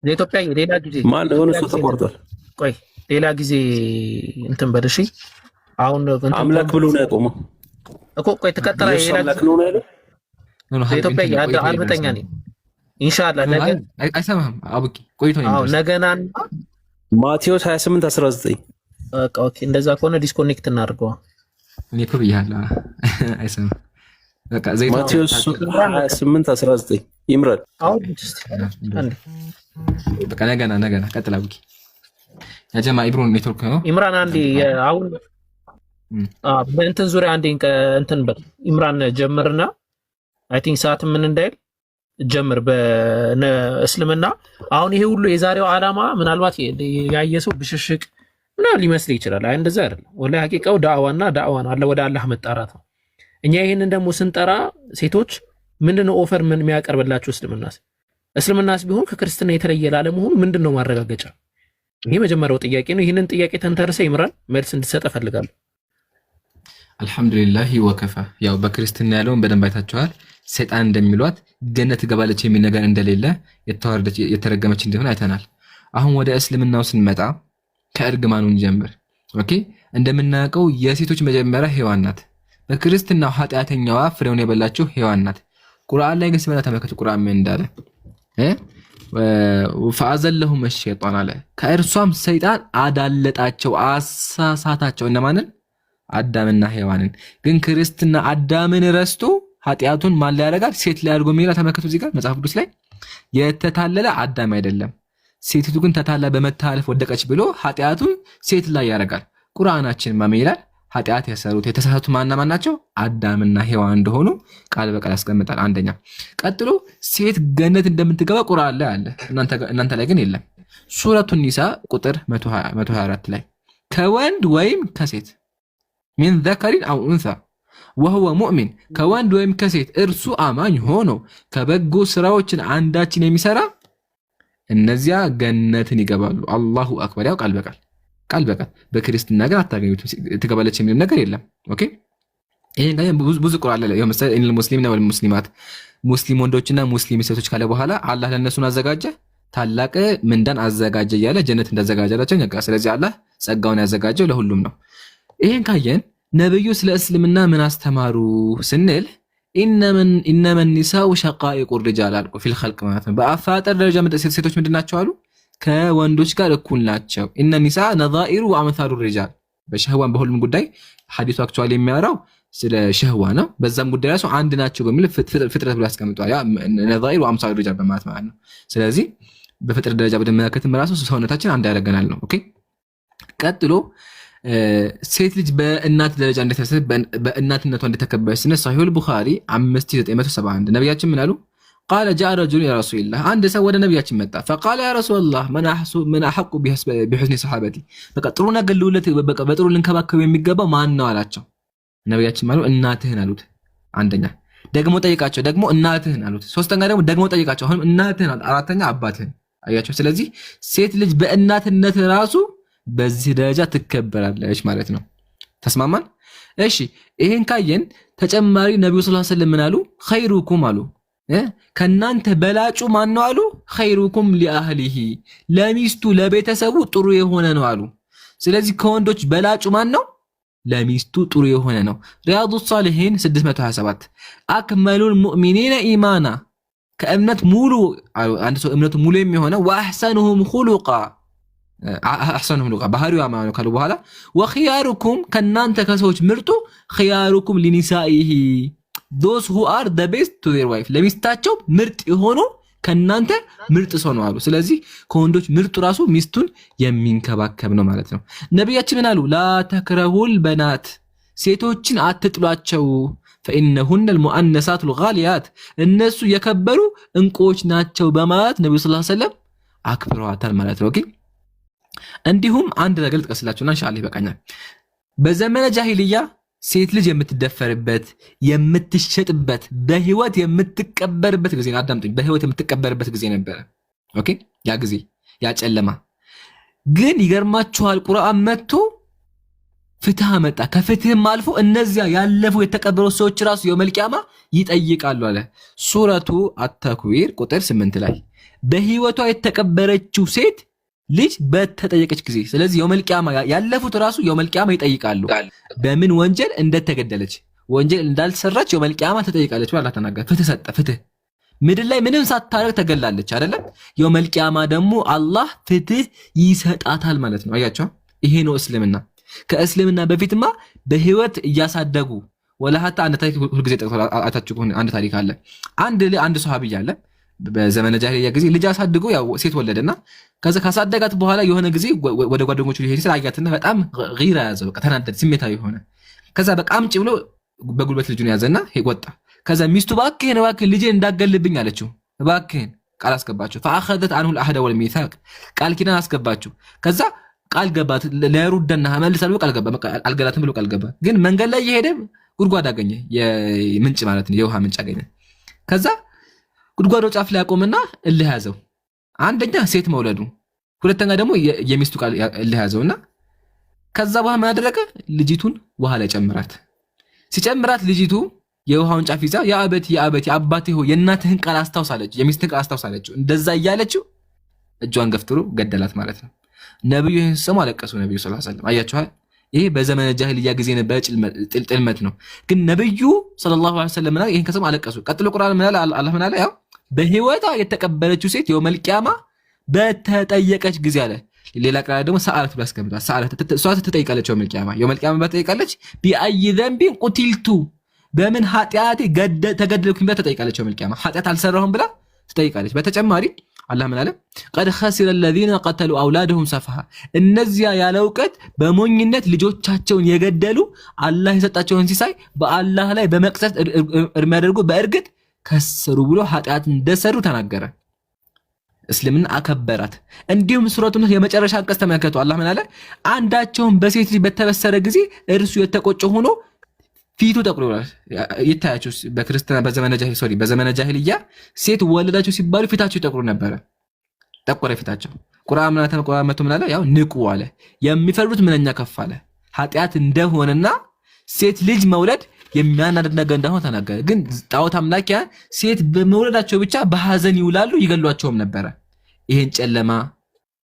ለኢትዮጵያ ሌላ ጊዜ ማን ሆነ ሰው ተቆርጧል። ቆይ ሌላ ጊዜ እንትን በልሽ። አሁን አምላክ ብሎ ነው ያቆመው እኮ። ቆይ ተከተለ ሌላ አምላክ ነው ያለው። ለኢትዮጵያ አርበተኛ ነኝ ኢንሻአላህ። ነገ አይሰማህም አቡኪ ቆይቶ ነው። አዎ ነገና ማቴዎስ 28:19 በቃ ኦኬ። እንደዛ ከሆነ ዲስኮኔክት እናድርገው። እኔ እኮ ብያለሁ አይሰማም። በቃ ማቴዎስ 28:19 ይምራል። አሁን አንዴ በቃ ነገና ቀጥላ ቡኪ ያጀማ ኢብሮን ኔትወርክ ነው። ኢምራን አንዴ አሁን በእንትን ዙሪያ አንዴ እንትን በል ኢምራን ጀምርና አይ ቲንክ ሰዓት ምን እንዳይል ጀምር በእስልምና። አሁን ይሄ ሁሉ የዛሬው ዓላማ ምናልባት ያየሰው ብሽሽቅ ምናምን ሊመስል ይችላል። አይ እንደዛ አይደለም። ወላሂ ሐቂቃው ዳዕዋና ዳዕዋ ነው፣ አለ ወደ አላህ መጣራት ነው። እኛ ይሄንን ደግሞ ስንጠራ ሴቶች ምንድነው ኦፈር ምን የሚያቀርብላችሁ እስልምናስ ቢሆን ከክርስትና የተለየ ላለመሆኑ ምንድነው ማረጋገጫ? ይሄ መጀመሪያው ጥያቄ ነው። ይህንን ጥያቄ ተንተርሰ ይምራን መልስ እንድትሰጥ እፈልጋለሁ። አልሐምዱሊላህ ወከፋ። ያው በክርስትና ያለውን በደንብ አይታችኋል። ሰይጣን እንደሚሏት ገነት ትገባለች የሚል ነገር እንደሌለ የተዋረደች የተረገመች እንደሆነ አይተናል። አሁን ወደ እስልምናው ስንመጣ ከእርግማኑን ጀምር። ኦኬ እንደምናውቀው የሴቶች መጀመሪያ ሔዋን ናት። በክርስትናው ኃጢአተኛዋ ፍሬውን የበላችው ሔዋን ናት። ቁርአን ላይ ግን ስመጣ ተመልከቱ ቁርአን ምን እንዳለ ፈአዘለሁም الشيطان አለ ከእርሷም ሰይጣን አዳለጣቸው አሳሳታቸው። እነማንን? አዳምና ሔዋንን። ግን ክርስትና አዳምን ረስቶ ኃጢአቱን ማን ላይ ያደርጋል? ሴት ላይ አድርጎ የሚላ ተመልከቱ። እዚህ ጋር መጽሐፍ ቅዱስ ላይ የተታለለ አዳም አይደለም ሴቲቱ ግን ተታላ በመታለፍ ወደቀች ብሎ ኃጢአቱን ሴት ላይ ያደርጋል። ቁርአናችን ማን ይላል? ኃጢአት የሰሩት የተሳሳቱ ማን ናቸው? አዳምና ሔዋን እንደሆኑ ቃል በቃል ያስቀምጣል። አንደኛ። ቀጥሎ ሴት ገነት እንደምትገባ ቁርአን ላይ አለ፣ እናንተ ላይ ግን የለም። ሱረቱ ኒሳ ቁጥር 124 ላይ ከወንድ ወይም ከሴት ሚን ዘከሪን አው ኡንሳ ወሁወ ሙእሚን ከወንድ ወይም ከሴት እርሱ አማኝ ሆኖ ከበጎ ስራዎችን አንዳችን የሚሰራ እነዚያ ገነትን ይገባሉ። አላሁ አክበር። ያው ቃል በቃል በክርስትና ግን አታገኙት ትገባለች የሚል ነገር የለም። ኦኬ ይሄን ጋር ብዙ ቁርአን ላይ ለምሳሌ ኢነል ሙስሊሚና ወል ሙስሊማት ሙስሊም ወንዶችና ሙስሊም ሴቶች ካለ በኋላ አላህ ለነሱን አዘጋጀ ታላቅ ምንዳን አዘጋጀ እያለ ጀነት እንዳዘጋጀላቸው ነገር። ስለዚህ አላህ ጸጋውን ያዘጋጀው ለሁሉም ነው። ይሄን ካየን ነብዩ ስለ እስልምና ምን አስተማሩ ስንል ኢነመን ኒሳኡ ሸቃኢቁ ሪጃል አልቁ ፊል ኸልቅ ማለት ነው። በአፋጠር ደረጃ ሴቶች ምንድናቸው አሉ? ከወንዶች ጋር እኩል ናቸው። ኢነ ኒሳ ነዛኢሩ ወአምሳሉ ሪጃል በሸህዋን በሁሉም ጉዳይ ሐዲሱ አክቹአሊ የሚያወራው ስለ ሸህዋ ነው። በዛም ጉዳይ ራሱ አንድ ናቸው በሚል ፍጥረት ብሎ ያስቀምጧል። ያ ነዛኢሩ ወአምሳሉ ሪጃል በማለት ማለት ነው። ስለዚህ በፍጥረት ደረጃ በደመከተም ራሱ ሰውነታችን አንድ ያደርገናል ነው። ኦኬ ቀጥሎ ሴት ልጅ በእናት ደረጃ በእናትነቷ እንደተከበረች ስነ ሶሒህ ቡኻሪ 5971 ነብያችን ምን አሉ? ቃለ ጃአ ረጁሉን ያ ረሱላህ አንድ ሰው ወደ ነብያችን መጣ። ፈቃለ ያ ረሱላህ መን አሐቁ ቢሁስኒ ሰሐበቲ በቃ ጥሩ ነገር ልውለት በቃ በጥሩ ልንከባከብ የሚገባው ማን ነው አላቸው። ነብያችን ማለት እናትህን አሉት። አንደኛ ደግሞ ጠይቃቸው፣ ደግሞ እናትህን አሉት። ሶስተኛ ደግሞ ጠይቃቸው፣ አሁን እናትህን፣ አራተኛ አባትህን። አያቸው። ስለዚህ ሴት ልጅ በእናትነት ራሱ በዚህ ደረጃ ትከበራለች ማለት ነው። ተስማማን? እሺ ይሄን ካየን ተጨማሪ ነብዩ ሰለላሁ ዐለይሂ ወሰለም ምን አሉ? ኸይሩኩም አሉ ከናንተ በላጩ ማን ነው አሉ? ኸይሩኩም ሊአህሊሂ ለሚስቱ ለቤተሰቡ ጥሩ የሆነ ነው አሉ። ስለዚህ ከወንዶች በላጩ ማን ነው? ለሚስቱ ጥሩ የሆነ ነው። ሪያዱ ሷሊሂን 627 አክመሉል ሙእሚኒነ ኢማና ከእምነት ሙሉ አንድ ሰው እምነቱ ሙሉ የሚሆነው ወአህሰኑሁም ኹሉቃ አህሰኑሁም ኹሉቃ ባህሪው አማኑ ካሉ በኋላ ወኺያሩኩም ከናንተ ከሰዎች ምርጡ ኺያሩኩም ሊኒሳኢሂ those who are the best to their wife ለሚስታቸው ምርጥ የሆኑ ከናንተ ምርጥ ሰው ነው አሉ። ስለዚህ ከወንዶች ምርጡ ራሱ ሚስቱን የሚንከባከብ ነው ማለት ነው። ነብያችን ምን አሉ? ላ ተክረሁል በናት ሴቶችን አትጥሏቸው فإنهن المؤنسات الغاليات እነሱ የከበሩ እንቁዎች ናቸው በማለት ነብዩ ሰለላሁ ዐለይሂ ወሰለም አክብረዋታል ማለት ነው። ኦኬ እንዲሁም አንድ ነገር ልጥቀስላችሁና ኢንሻአላህ ይበቃኛል። በዘመነ ጃሂልያ ሴት ልጅ የምትደፈርበት የምትሸጥበት በህይወት የምትቀበርበት ጊዜ አዳምጡኝ፣ በህይወት የምትቀበርበት ጊዜ ነበር። ኦኬ ያ ጊዜ ያ ጨለማ ግን ይገርማችኋል ቁርአን መጥቶ ፍትህ መጣ። ከፍትህም አልፎ እነዚያ ያለፉ የተቀበሩ ሰዎች ራሱ የውመል ቂያማ ይጠይቃሉ አለ። ሱረቱ አተክዊር ቁጥር 8 ላይ በህይወቷ የተቀበረችው ሴት ልጅ በተጠየቀች ጊዜ ስለዚህ የውመል ቂያማ ያለፉት ራሱ የውመል ቂያማ ይጠይቃሉ በምን ወንጀል እንደተገደለች ወንጀል እንዳልሰራች የውመል ቂያማ ተጠይቃለች ብሎ አላህ ተናገረ። ፍትህ ሰጠ። ፍትህ ምድር ላይ ምንም ሳታረግ ተገላለች አይደለም። የውመል ቂያማ ደግሞ አላህ ፍትህ ይሰጣታል ማለት ነው። አያችሁ ይሄ ነው እስልምና። ከእስልምና በፊትማ በህይወት እያሳደጉ ወላሃታ አንድ ታሪክ ሁሉ ጊዜ ጠቅሶ አታችሁ አንድ ታሪክ አለ። አንድ ሱሐቢ አለ በዘመነ ጃሂልያ ጊዜ ልጅ አሳድጎ ያው ሴት ወለደና ከዛ ካሳደጋት በኋላ የሆነ ጊዜ ወደ ጓደኞቹ ሊሄድ ሲል አያትና በጣም ጊራ ያዘው። በቃ ተናደደ፣ ስሜታዊ ሆነ። ከዛ በቃ አምጪ ብሎ በጉልበት ልጁን ያዘና ወጣ። ከዛ ሚስቱ እባክህን ልጄን እንዳገልብኝ አለችው። እባክህን ቃል አስገባችሁ። فاخذت عنه العهد والميثاق ቃል ኪዳን አስገባችሁ። ከዛ ቃል ገባት ለሩደና መልሳሉ ቃል ገባ። አልገላትም ብሎ ቃል ገባ። ግን መንገድ ላይ እየሄደ ጉድጓድ አገኘ። የምንጭ ማለት ነው፣ የውሃ ምንጭ አገኘ። ከዛ ጉድጓዶ ጫፍ ላይ አቆምና እልህ ያዘው። አንደኛ ሴት መውለዱ፣ ሁለተኛ ደግሞ የሚስቱ ቃል እልህ ያዘውና ከዛ በኋላ ምን አደረገ? ልጅቱን ውሃ ላይ ጨምራት። ሲጨምራት ልጅቱ የውሃውን ጫፍ ይዛ የአበቲ አባቴ ሆይ የእናትህን ቃል አስታውሳለች፣ የሚስትህን ቃል አስታውሳለች። እንደዛ እያለችው እጇን ገፍትሮ ገደላት ማለት ነው። ነብዩ ይህን ሰሙ፣ አለቀሱ። ነብዩ ሰለላሁ ዐለይሂ ወሰለም አያችሁ፣ ይሄ በዘመነ ጃሂልያ ጊዜ የነበረ ጥልመት ነው። ግን ነብዩ ሰለላሁ ዐለይሂ ወሰለም ይሄን ከሰሙ አለቀሱ። ቀጥሎ ቁርአን ምን አለ? አላህ ምን አለ? ያው በህይወቷ የተቀበለችው ሴት የውመል ቂያማ በተጠየቀች ጊዜ አለ። ሌላ ቃል ደግሞ ሰአለት ብላ አስቀምጣ። ሰአለት እሷ ትጠይቃለች የውመል ቂያማ በተጠይቃለች። ቢአይ ዘንቢን ቁቲልቱ በምን ኃጢአቴ ተገደልኩኝ ብላ ትጠይቃለች። የውመል ቂያማ ኃጢአት አልሰራሁም ብላ ትጠይቃለች። በተጨማሪ አላህ ምን አለ? ቀድ ኸሲረ الذين قتلوا اولادهم سفها እነዚያ ያለ እውቀት በሞኝነት ልጆቻቸውን የገደሉ አላህ የሰጣቸውን ሲሳይ በአላህ ላይ በመቅሰፍት እርም ያደርጉ በእርግጥ ከሰሩ ብሎ ኃጢአት እንደሰሩ ተናገረ። እስልምና አከበራት። እንዲሁም ሱረቱ ኑህ የመጨረሻ አንቀጽ ተመልከቱ። አላህ ምን አለ? አንዳቸውን በሴት ልጅ በተበሰረ ጊዜ እርሱ የተቆጨ ሆኖ ፊቱ ጠቁሮ ይታያችሁ። በክርስቲያና በዘመነ ጃሂልያ ሴት ወለዳቸው ሲባሉ ፊታቸው ይጠቁሩ ነበረ። ጠቆረ ፊታቸው። ቁርአን መጥቶ ምን አለ? ያው ንቁ አለ። የሚፈሩት ምንኛ ከፍ አለ። ኃጢአት እንደሆነና ሴት ልጅ መውለድ የሚያናድድ ነገር እንደሆነ ተናገረ። ግን ጣዖት አምላኪያን ሴት በመውለዳቸው ብቻ በሐዘን ይውላሉ፣ ይገሏቸውም ነበረ። ይሄን ጨለማ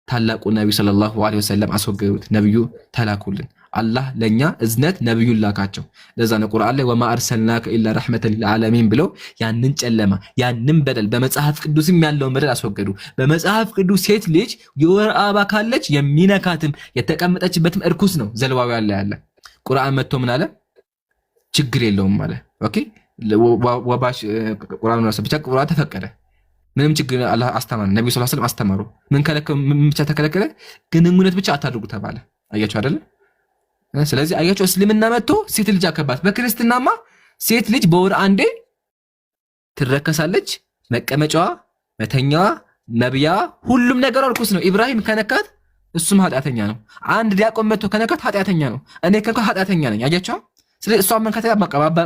ታላቁ ነብዩ ሰለላሁ ዐለይሂ ወሰለም አስወገዱት። ነብዩ ተላኩልን። አላህ ለኛ እዝነት ነብዩን ላካቸው። ለዛ ነው ቁርአን ላይ ወማ አርሰልናከ ኢላ ረሕመተን ሊልዓለሚን ብለው ያንን ጨለማ ያንን በደል በመጽሐፍ ቅዱስም ያለውን በደል አስወገዱ። በመጽሐፍ ቅዱስ ሴት ልጅ የወር አበባ ካለች የሚነካትም የተቀመጠችበትም እርኩስ ነው። ዘልዋዊ ያለ ቁርአን መጥቶ ምን አለ? ችግር የለውም አለ። ኦኬ ወባሽ ቁርአን ነው ብቻ ቁርአን ተፈቀደ። ምንም ችግር አላህ አስተማረ። ነብዩ ሰለላሁ ዐለይሂ ወሰለም አስተማሩ። ምን ብቻ ተከለከለ? ግንኙነት ብቻ አታድርጉ ተባለ። አያችሁ አይደለ? ስለዚህ አያችሁ እስልምና መጥቶ ሴት ልጅ አከባት። በክርስትናማ ሴት ልጅ በወር አንዴ ትረከሳለች። መቀመጫዋ፣ መተኛዋ፣ ነብያ ሁሉም ነገር እርኩስ ነው። ኢብራሂም ከነካት እሱም ኃጢአተኛ ነው። አንድ ዲያቆን መጥቶ ከነካት ኃጢአተኛ ነው። እኔ ከነካት ኃጢአተኛ ነኝ። አያችሁ። ስለዚህ እሷ መንካት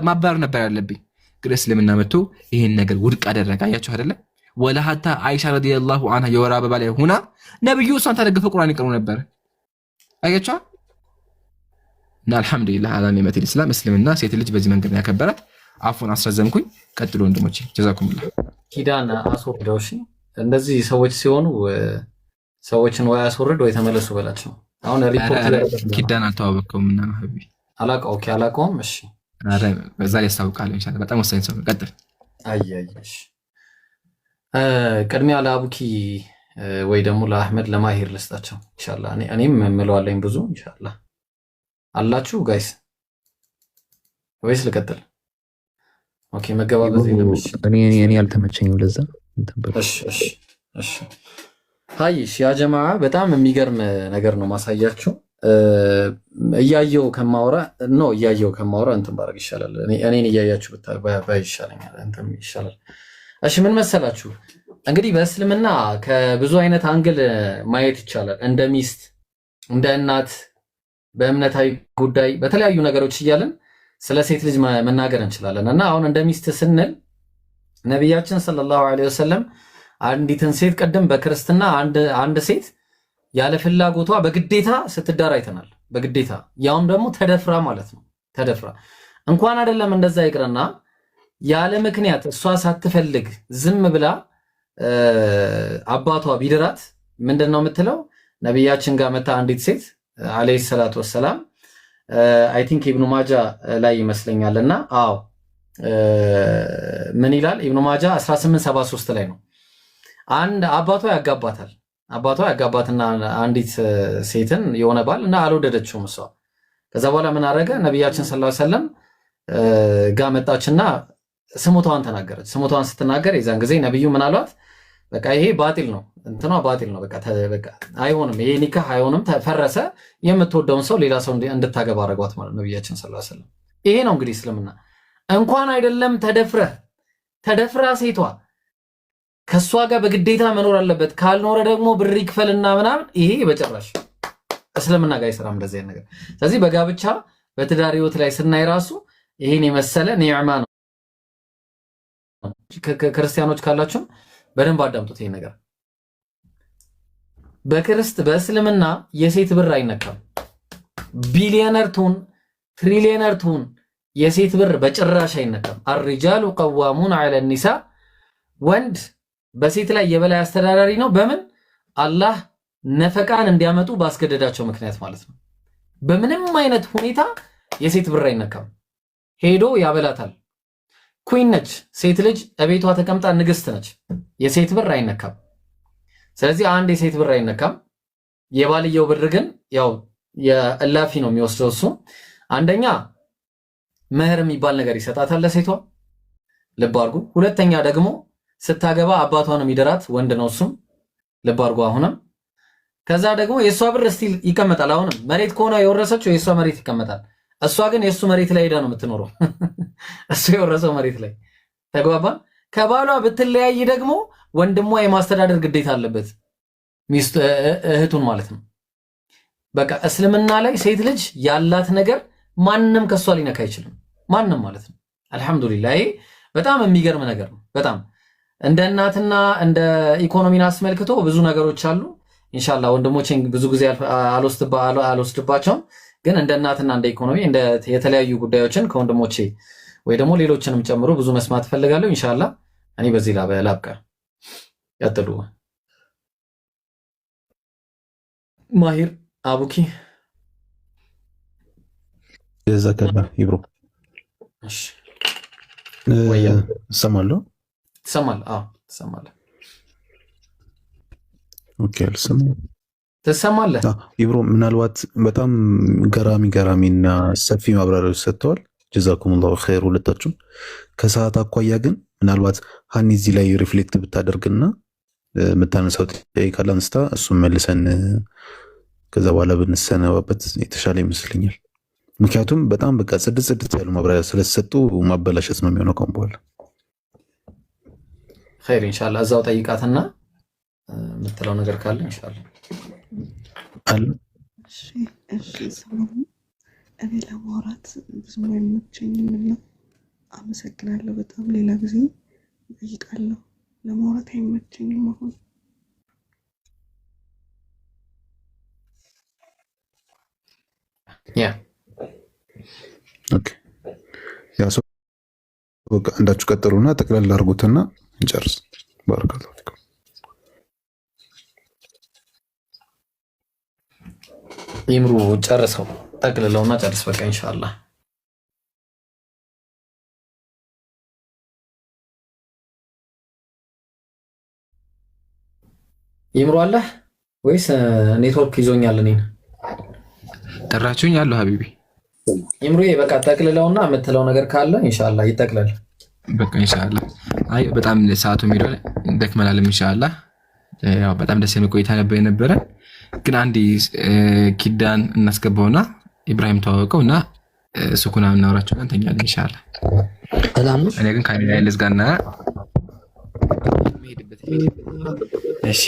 ማባረር ነበር ያለብኝ። ግን እስልምና መጥቶ ይሄን ነገር ውድቅ አደረገ። አያችሁ አይደለ? ወላ ሐታ አይሻ ረዲየላሁ ዐንሃ የወር አበባ ላይ ሆና ነብዩ እሷን ተደግፈው ቁርአን ይቀሩ ነበር። አያችሁ። እና አልሐምዱሊላህ አላ ኒዕመቲል ኢስላም እስልምና ሴት ልጅ በዚህ መንገድ ያከበራት። አፉን አስረዘምኩኝ። ቀጥሎ ወንድሞቼ ጀዛኩሙላህ። ኪዳን አስወርደው። እሺ እንደዚህ ሰዎች ሲሆኑ ሰዎችን ወይ አስወርድ ወይ ተመለሱ በላቸው። አሁን ሪፖርት ኪዳን አልተዋወቅከውም እና ሀቢ አላውቀው። ኦኬ አላውቀውም። እሺ አረ በዛ ላይ ያስታውቃል። ኢንሻአላህ በጣም ወሳኝ ሰው ነው። ቀጥል። አያያሽ ቅድሚያ ለአቡኪ ወይ ደግሞ ለአህመድ ለማሂር ልስጣቸው ኢንሻአላህ። እኔም እምለዋለኝ ብዙ ኢንሻአላህ አላችሁ ጋይስ ወይስ ልቀጥል? ኦኬ መገባበዝ የለምሽ። እኔ አልተመቸኝም ለዛ። እሺ ሃይሽ ያ ጀማዓ በጣም የሚገርም ነገር ነው ማሳያችሁ። እያየው ከማውራ እንትን ባረግ ይሻላል። እኔን እያያችሁ ባይ ይሻለኛል፣ እንትን ይሻላል። እሺ ምን መሰላችሁ እንግዲህ በእስልምና ከብዙ አይነት አንግል ማየት ይቻላል። እንደ ሚስት፣ እንደ እናት፣ በእምነታዊ ጉዳይ በተለያዩ ነገሮች እያለን ስለ ሴት ልጅ መናገር እንችላለን። እና አሁን እንደ ሚስት ስንል ነቢያችን ሰለላሁ ዐለይሂ ወሰለም አንዲትን ሴት ቀደም በክርስትና አንድ ሴት ያለ ፍላጎቷ በግዴታ ስትዳር አይተናል። በግዴታ ያውም ደግሞ ተደፍራ ማለት ነው። ተደፍራ እንኳን አይደለም እንደዛ ይቅርና ያለ ምክንያት እሷ ሳትፈልግ ዝም ብላ አባቷ ቢድራት ምንድነው የምትለው? ነቢያችን ጋር መታ አንዲት ሴት አለይሂ ሰላቱ ወሰላም አይ ቲንክ ኢብኑ ማጃ ላይ ይመስለኛልና አዎ ምን ይላል ኢብኑ ማጃ 1873 ላይ ነው። አንድ አባቷ ያጋባትና አንዲት ሴትን የሆነ ባል እና አልወደደችውም እሷ። ከዛ በኋላ ምን አደረገ? ነቢያችን ሰለላሁ ዐለይሂ ወሰለም ጋር መጣችና ስሞታዋን ተናገረች። ስሞታዋን ስትናገር የዛን ጊዜ ነብዩ ምን አሏት? በቃ ይሄ ባጢል ነው፣ እንትኗ ባጢል ነው፣ በቃ አይሆንም፣ ይሄ ኒካህ አይሆንም፣ ተፈረሰ። የምትወደውን ሰው ሌላ ሰው እንድታገባ አረጓት ማለት ነብያችን ሰለላሁ ዐለይሂ ወሰለም። ይሄ ነው እንግዲህ እስልምና። እንኳን አይደለም ተደፍራ ሴቷ ከሷ ጋር በግዴታ መኖር አለበት፣ ካልኖረ ደግሞ ብር ይክፈልና ምናምን። ይሄ በጭራሽ እስልምና ጋር አይሰራም እንደዚህ አይነት ነገር። ስለዚህ በጋብቻ በትዳር ህይወት ላይ ስናይ ራሱ ይሄን የመሰለ ኒዕማ ነው። ክርስቲያኖች ካላችሁ በደንብ አዳምጡት ይሄን ነገር። በእስልምና የሴት ብር አይነካም። ቢሊዮነር ትሁን ትሪሊዮነር ትሁን የሴት ብር በጭራሽ አይነካም። አርጃሉ ቀዋሙን ዐለ ኒሳ፣ ወንድ በሴት ላይ የበላይ አስተዳዳሪ ነው። በምን? አላህ ነፈቃን እንዲያመጡ ባስገደዳቸው ምክንያት ማለት ነው። በምንም አይነት ሁኔታ የሴት ብር አይነካም። ሄዶ ያበላታል። ኩዊን ነች ሴት ልጅ እቤቷ ተቀምጣ ንግስት ነች። የሴት ብር አይነካም። ስለዚህ አንድ የሴት ብር አይነካም። የባልየው ብር ግን ያው የእላፊ ነው የሚወስደው እሱ። አንደኛ መህር የሚባል ነገር ይሰጣታል ለሴቷ፣ ልብ አድርጉ። ሁለተኛ ደግሞ ስታገባ አባቷን የሚደራት ወንድ ነው እሱም፣ ልብ አድርጉ አሁንም። ከዛ ደግሞ የእሷ ብር ስቲል ይቀመጣል። አሁንም መሬት ከሆነ የወረሰችው የእሷ መሬት ይቀመጣል። እሷ ግን የእሱ መሬት ላይ ሄዳ ነው የምትኖረው። እሱ የወረሰው መሬት ላይ ተግባባን። ከባሏ ብትለያይ ደግሞ ወንድሟ የማስተዳደር ግዴታ አለበት፣ ሚስት እህቱን ማለት ነው። በቃ እስልምና ላይ ሴት ልጅ ያላት ነገር ማንም ከሷ ሊነካ አይችልም፣ ማንም ማለት ነው። አልহামዱሊላህ ይሄ በጣም የሚገርም ነገር ነው። በጣም እንደ እናትና እንደ ኢኮኖሚን አስመልክቶ ብዙ ነገሮች አሉ። ኢንሻአላህ ወንድሞቼን ብዙ ጊዜ አልወስድባቸውም፣ ግን እንደ እናትና እንደ ኢኮኖሚ እንደ የተለያዩ ጉዳዮችን ከወንድሞቼ ወይ ደግሞ ሌሎችንም ጨምሮ ብዙ መስማት ፈልጋለሁ። ኢንሻአላህ እኔ በዚህ ላብቃ። ቀጥሉ። ማሂር አቡኪ የዘከላ ይብሮ እሺ ሰማለሁ። ትሰማለህ? አዎ ትሰማለህ። ኦኬ አልሰማም። ትሰማለህ? ይብሮ ምናልባት በጣም ገራሚና ሰፊ ማብራሪያዎች ሰጥተዋል። ጀዛኩሙላሁ ኸይር ሁለታችሁም። ከሰዓት አኳያ ግን ምናልባት ሀኒ እዚህ ላይ ሪፍሌክት ብታደርግና የምታነሳው ጥያቄ ካለ አንስታ እሱን መልሰን ከዛ በኋላ ብንሰነባበት የተሻለ ይመስለኛል። ምክንያቱም በጣም በቃ ጽድት ያሉ ማብራሪያ ስለተሰጡ ማበላሸት ነው የሚሆነው ካሁን በኋላ። ኸይር ኢንሻአላህ እዛው ጠይቃትና የምትለው ነገር ካለ ኢንሻአላህ አለ። እሺ ሰሞኑን እኔ ለማውራት ብዙም አይመቸኝም እና አመሰግናለሁ በጣም። ሌላ ጊዜ እጠይቃለሁ። ለማውራት አይመቸኝም አሁን። ያ ኦኬ ያ ሰው በቃ እንዳችሁ ቀጥሉና ጠቅላላ አድርጉትና እንጨርስ። ባረካላሁ ፊኩም። ይምሩ ጨርሰው ጠቅልለውና ጨርስ በቃ ኢንሻአላህ። ይምሩ አለ ወይስ ኔትወርክ ይዞኛል? እኔን ጠራችሁኝ? አለሁ ሀቢቢ። ይምሩ በቃ ጠቅልለውና የምትለው ነገር ካለ ኢንሻአላህ ይጠቅላል። በቃ ኢንሻአላህ። አይ በጣም ሰዓቱ የሚለው ደክመናል። ኢንሻአላህ ያው በጣም ደስ የሚል ቆይታ ነበር የነበረ። ግን አንዴ ኪዳን እናስገባውና ኢብራሂም ተዋወቀውና ሱኩና እናወራቸው እንተኛለን ኢንሻአላህ። ሰላም ነው። እኔ ግን ካሜራ ልዝጋና እሺ